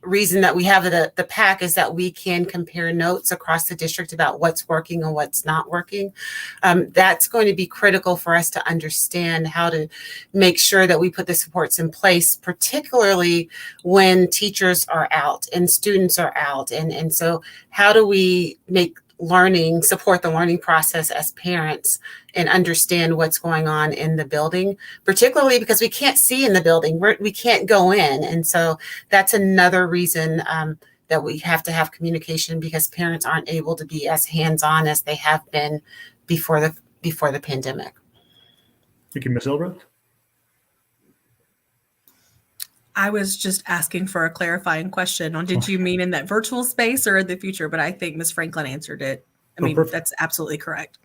reason that we have the PAC, is that we can compare notes across the district about what's working and what's not working. That's going to be critical for us to understand how to make sure that we put the supports in place, particularly when teachers are out and students are out. And so how do we support the learning process as parents and understand what's going on in the building, particularly because we can't see in the building, we can't go in. And so that's another reason that we have to have communication, because parents aren't able to be as hands-on as they have been before the pandemic. Thank you, Ms. Elrod. I was just asking for a clarifying question on, did you mean in that virtual space or in the future? But I think Ms. Franklin answered it. I mean, that's absolutely correct.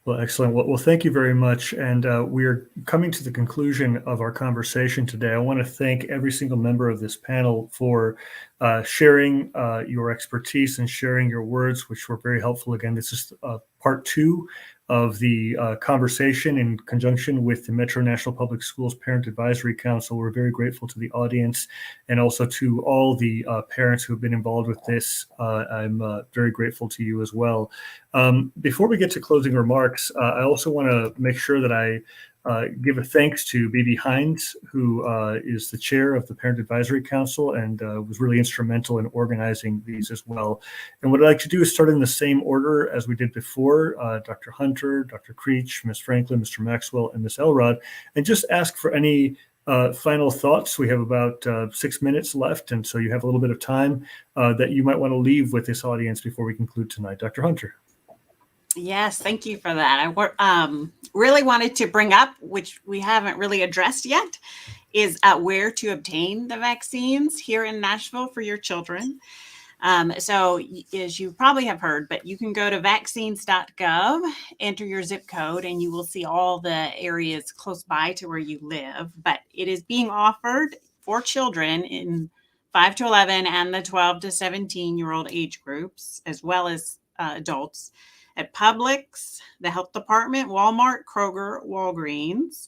Well, excellent. Well, thank you very much. And we're coming to the conclusion of our conversation today. I want to thank every single member of this panel for sharing your expertise and sharing your words, which were very helpful. Again, this is part 2 of the conversation in conjunction with the Metro National Public Schools Parent Advisory Council. We're very grateful to the audience and also to all the parents who have been involved with this. I'm very grateful to you as well. Before we get to closing remarks, I also want to make sure that I give a thanks to Bibi Hines, who is the chair of the Parent Advisory Council and was really instrumental in organizing these as well. And what I'd like to do is start in the same order as we did before, Dr. Hunter, Dr. Creech, Ms. Franklin, Mr. Maxwell, and Ms. Elrod, and just ask for any final thoughts. We have about 6 minutes left, and so you have a little bit of time that you might want to leave with this audience before we conclude tonight. Dr. Hunter. Yes, thank you for that. I really wanted to bring up, which we haven't really addressed yet, is where to obtain the vaccines here in Nashville for your children. So as you probably have heard, but you can go to vaccines.gov, enter your zip code, and you will see all the areas close by to where you live. But it is being offered for children in 5 to 11 and the 12 to 17-year-old age groups, as well as adults, at Publix, the health department, Walmart, Kroger, Walgreens.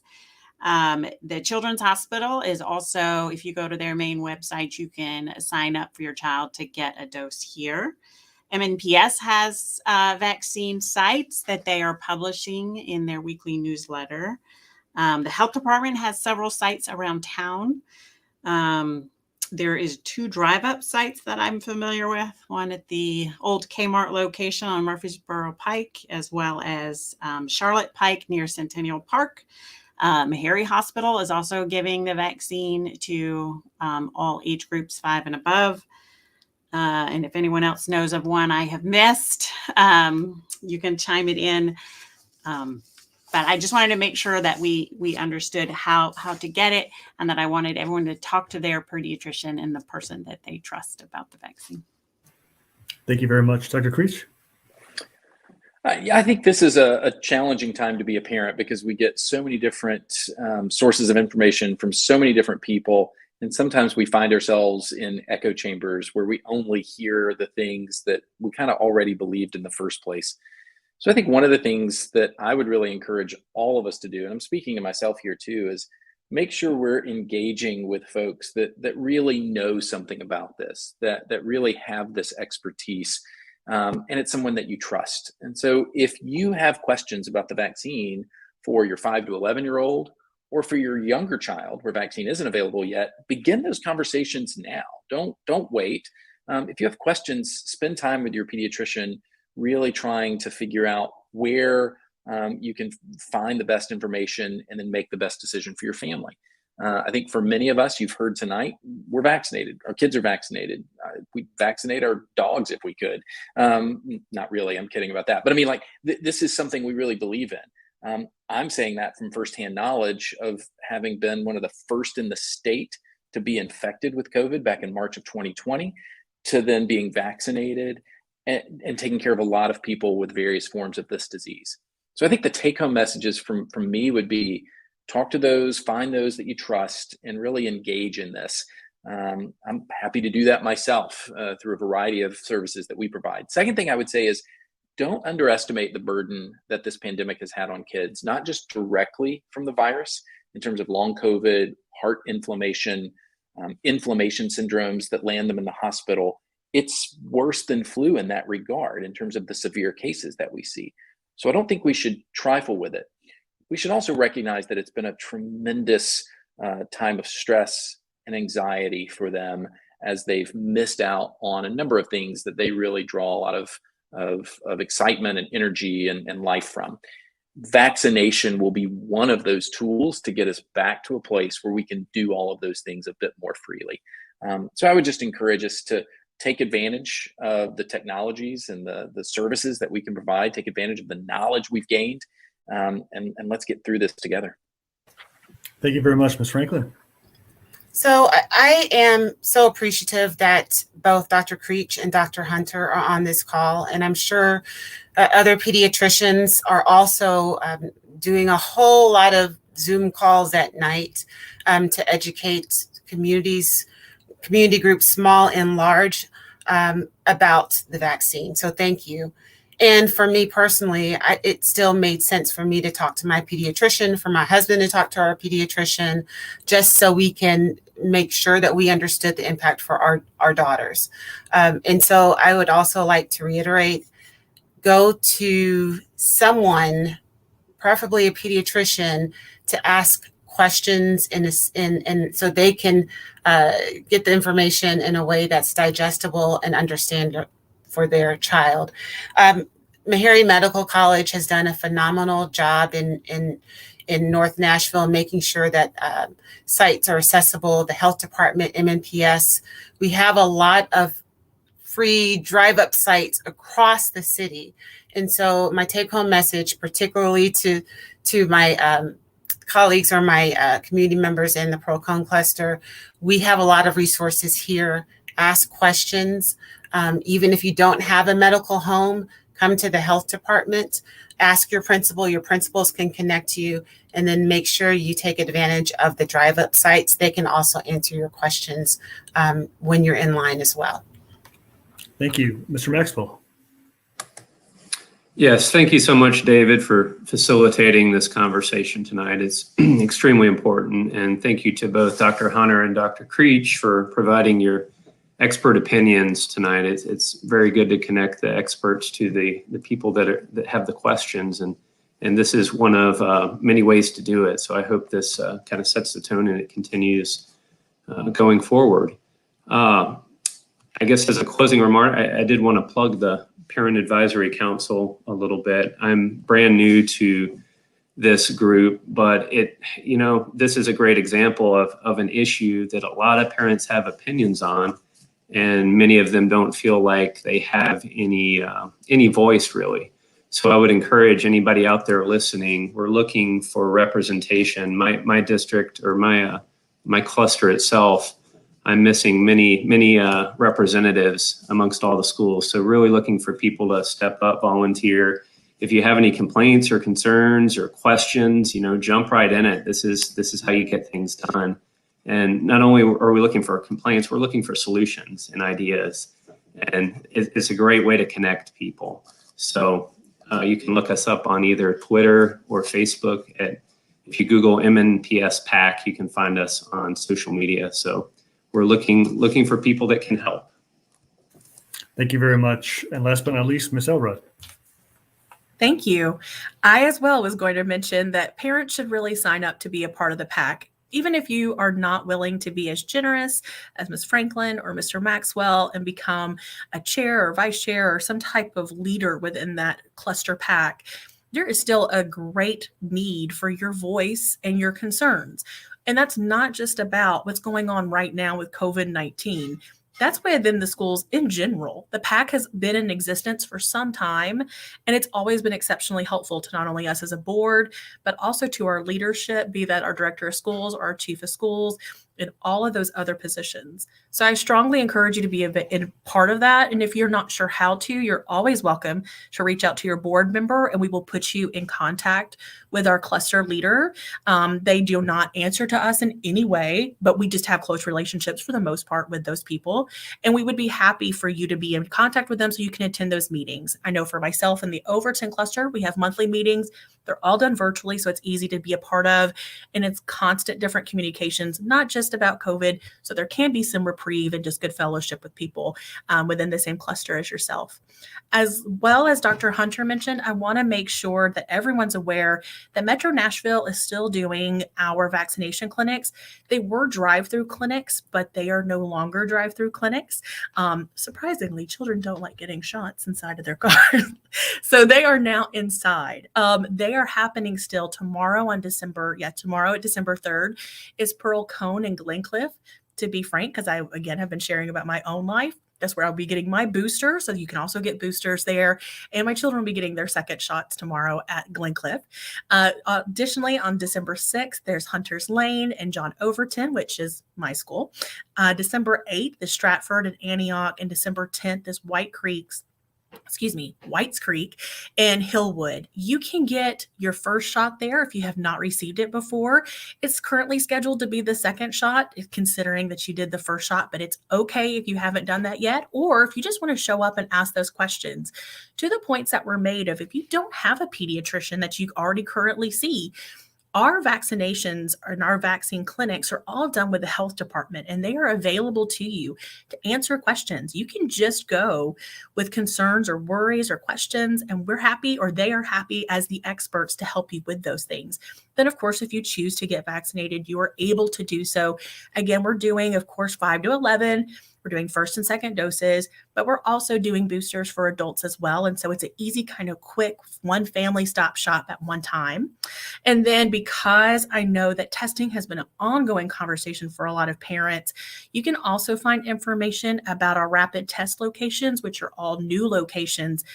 The Children's Hospital is also, if you go to their main website, you can sign up for your child to get a dose here. MNPS has vaccine sites that they are publishing in their weekly newsletter. The health department has several sites around town. There is 2 drive-up sites that I'm familiar with, one at the old Kmart location on Murfreesboro Pike, as well as Charlotte Pike near Centennial Park. Harry Hospital is also giving the vaccine to all age groups 5 and above. And if anyone else knows of one I have missed, you can chime it in. But I just wanted to make sure that we understood how to get it, and that I wanted everyone to talk to their pediatrician and the person that they trust about the vaccine. Thank you very much. Dr. Creech? Yeah, I think this is a challenging time to be a parent because we get so many different sources of information from so many different people. And sometimes we find ourselves in echo chambers where we only hear the things that we kind of already believed in the first place. So I think one of the things that I would really encourage all of us to do, and I'm speaking to myself here too, is make sure we're engaging with folks that really know something about this, that really have this expertise, and it's someone that you trust. And so if you have questions about the vaccine for your 5 to 11-year-old, or for your younger child where vaccine isn't available yet, begin those conversations now. Don't wait. If you have questions, spend time with your pediatrician, really trying to figure out where you can find the best information and then make the best decision for your family. I think for many of us, you've heard tonight, we're vaccinated. Our kids are vaccinated. We vaccinate our dogs if we could. Not really, I'm kidding about that. But I mean, like, this is something we really believe in. I'm saying that from firsthand knowledge of having been one of the first in the state to be infected with COVID back in March of 2020, to then being vaccinated and taking care of a lot of people with various forms of this disease. So I think the take-home messages from me would be, talk to those, find those that you trust, and really engage in this. I'm happy to do that myself through a variety of services that we provide. Second thing I would say is, don't underestimate the burden that this pandemic has had on kids, not just directly from the virus in terms of long COVID, heart inflammation, inflammation syndromes that land them in the hospital. It's worse than flu in that regard in terms of the severe cases that we see. So I don't think we should trifle with it. We should also recognize that it's been a tremendous time of stress and anxiety for them as they've missed out on a number of things that they really draw a lot of excitement and energy and life from. Vaccination will be one of those tools to get us back to a place where we can do all of those things a bit more freely. So I would just encourage us to take advantage of the technologies and the services that we can provide, take advantage of the knowledge we've gained, and let's get through this together. Thank you very much, Ms. Franklin. So I am so appreciative that both Dr. Creech and Dr. Hunter are on this call, and I'm sure other pediatricians are also doing a whole lot of Zoom calls at night to educate community groups, small and large, about the vaccine. So thank you. And for me personally, it still made sense for me to talk to my pediatrician, for my husband to talk to our pediatrician, just so we can make sure that we understood the impact for our daughters. And so I would also like to reiterate, go to someone, preferably a pediatrician, to ask questions and so they can get the information in a way that's digestible and understand for their child. Meharry Medical College has done a phenomenal job in North Nashville, making sure that sites are accessible. The health department, MNPS, we have a lot of free drive-up sites across the city. And so my take-home message, particularly to my colleagues or my community members in the Procon cluster, we have a lot of resources here. Ask questions. Even if you don't have a medical home, come to the health department, ask your principal. Your principals can connect you, and then make sure you take advantage of the drive-up sites. They can also answer your questions when you're in line as well. Thank you. Mr. Maxwell. Yes, thank you so much, David, for facilitating this conversation tonight. It's extremely important. And thank you to both Dr. Hunter and Dr. Creech for providing your expert opinions tonight. It's very good to connect the experts to the people that have the questions. And this is one of many ways to do it. So I hope this kind of sets the tone and it continues going forward. I guess as a closing remark, I did want to plug the Parent Advisory Council a little bit. I'm brand new to this group, but this is a great example of an issue that a lot of parents have opinions on, and many of them don't feel like they have any voice really. So I would encourage anybody out there listening, we're looking for representation. My district or my cluster itself, I'm missing many representatives amongst all the schools. So really looking for people to step up, volunteer. If you have any complaints or concerns or questions, jump right in it. This is how you get things done. And not only are we looking for complaints, we're looking for solutions and ideas. And it's a great way to connect people. So you can look us up on either Twitter or Facebook. If you Google MNPS PAC, you can find us on social media. So we're looking for people that can help. Thank you very much. And last but not least, Ms. Elrod. Thank you. I as well was going to mention that parents should really sign up to be a part of the PAC. Even if you are not willing to be as generous as Ms. Franklin or Mr. Maxwell and become a chair or vice chair or some type of leader within that cluster PAC, there is still a great need for your voice and your concerns. And that's not just about what's going on right now with COVID-19. That's within the schools in general. The PAC has been in existence for some time, and it's always been exceptionally helpful to not only us as a board, but also to our leadership, be that our director of schools or our chief of schools, and all of those other positions. So I strongly encourage you to be a part of that. And if you're not sure how to, you're always welcome to reach out to your board member, and we will put you in contact with our cluster leader. They do not answer to us in any way, but we just have close relationships for the most part with those people. And we would be happy for you to be in contact with them so you can attend those meetings. I know for myself in the Overton cluster, we have monthly meetings. They're all done virtually, so it's easy to be a part of. And it's constant different communications, not just about COVID. So there can be some reprieve and just good fellowship with people within the same cluster as yourself. As well as Dr. Hunter mentioned, I want to make sure that everyone's aware that Metro Nashville is still doing our vaccination clinics. They were drive-through clinics, but they are no longer drive-through clinics. Surprisingly, children don't like getting shots inside of their cars. So they are now inside. They are happening still tomorrow at December 3rd is Pearl Cone and Glencliff. To be frank, because I, again, have been sharing about my own life. That's where I'll be getting my booster. So you can also get boosters there. And my children will be getting their second shots tomorrow at Glencliff. Additionally, on December 6th, there's Hunter's Lane and John Overton, which is my school. December 8th is Stratford and Antioch. And December 10th is Whites Creek and Hillwood. You can get your first shot there if you have not received it before. It's currently scheduled to be the second shot, considering that you did the first shot, but it's okay if you haven't done that yet, or if you just want to show up and ask those questions. To the points that were made of, if you don't have a pediatrician that you already currently see, our vaccinations and our vaccine clinics are all done with the health department, and they are available to you to answer questions. You can just go with concerns or worries or questions, and we're happy, or they are happy as the experts to help you with those things. Then, of course, if you choose to get vaccinated, you are able to do so. Again, we're doing, of course, 5 to 11. We're doing first and second doses, but we're also doing boosters for adults as well. And so it's an easy kind of quick one family stop shop at one time. And then because I know that testing has been an ongoing conversation for a lot of parents, you can also find information about our rapid test locations, which are all new locations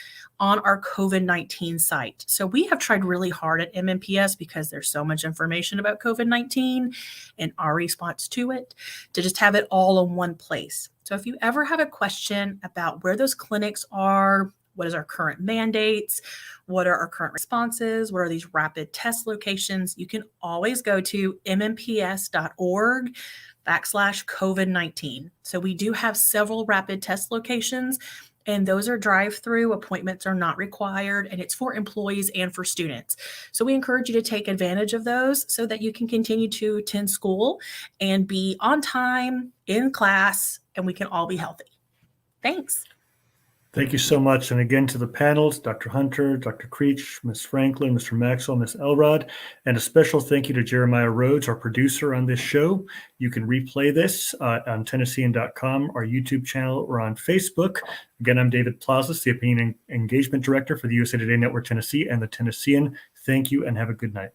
on our COVID-19 site. So we have tried really hard at MNPS, because there's so much information about COVID-19 and our response to it, to just have it all in one place. So if you ever have a question about where those clinics are, what is our current mandates, what are our current responses, what are these rapid test locations, you can always go to mmps.org/COVID-19. So we do have several rapid test locations, and those are drive-through. Appointments are not required, and it's for employees and for students. So we encourage you to take advantage of those so that you can continue to attend school and be on time in class, and we can all be healthy. Thanks. Thank you so much. And again, to the panels, Dr. Hunter, Dr. Creech, Ms. Franklin, Mr. Maxwell, Ms. Elrod, and a special thank you to Jeremiah Rhodes, our producer on this show. You can replay this on Tennessean.com, our YouTube channel, or on Facebook. Again, I'm David Plazas, the Opinion and Engagement Director for the USA Today Network Tennessee and the Tennessean. Thank you and have a good night.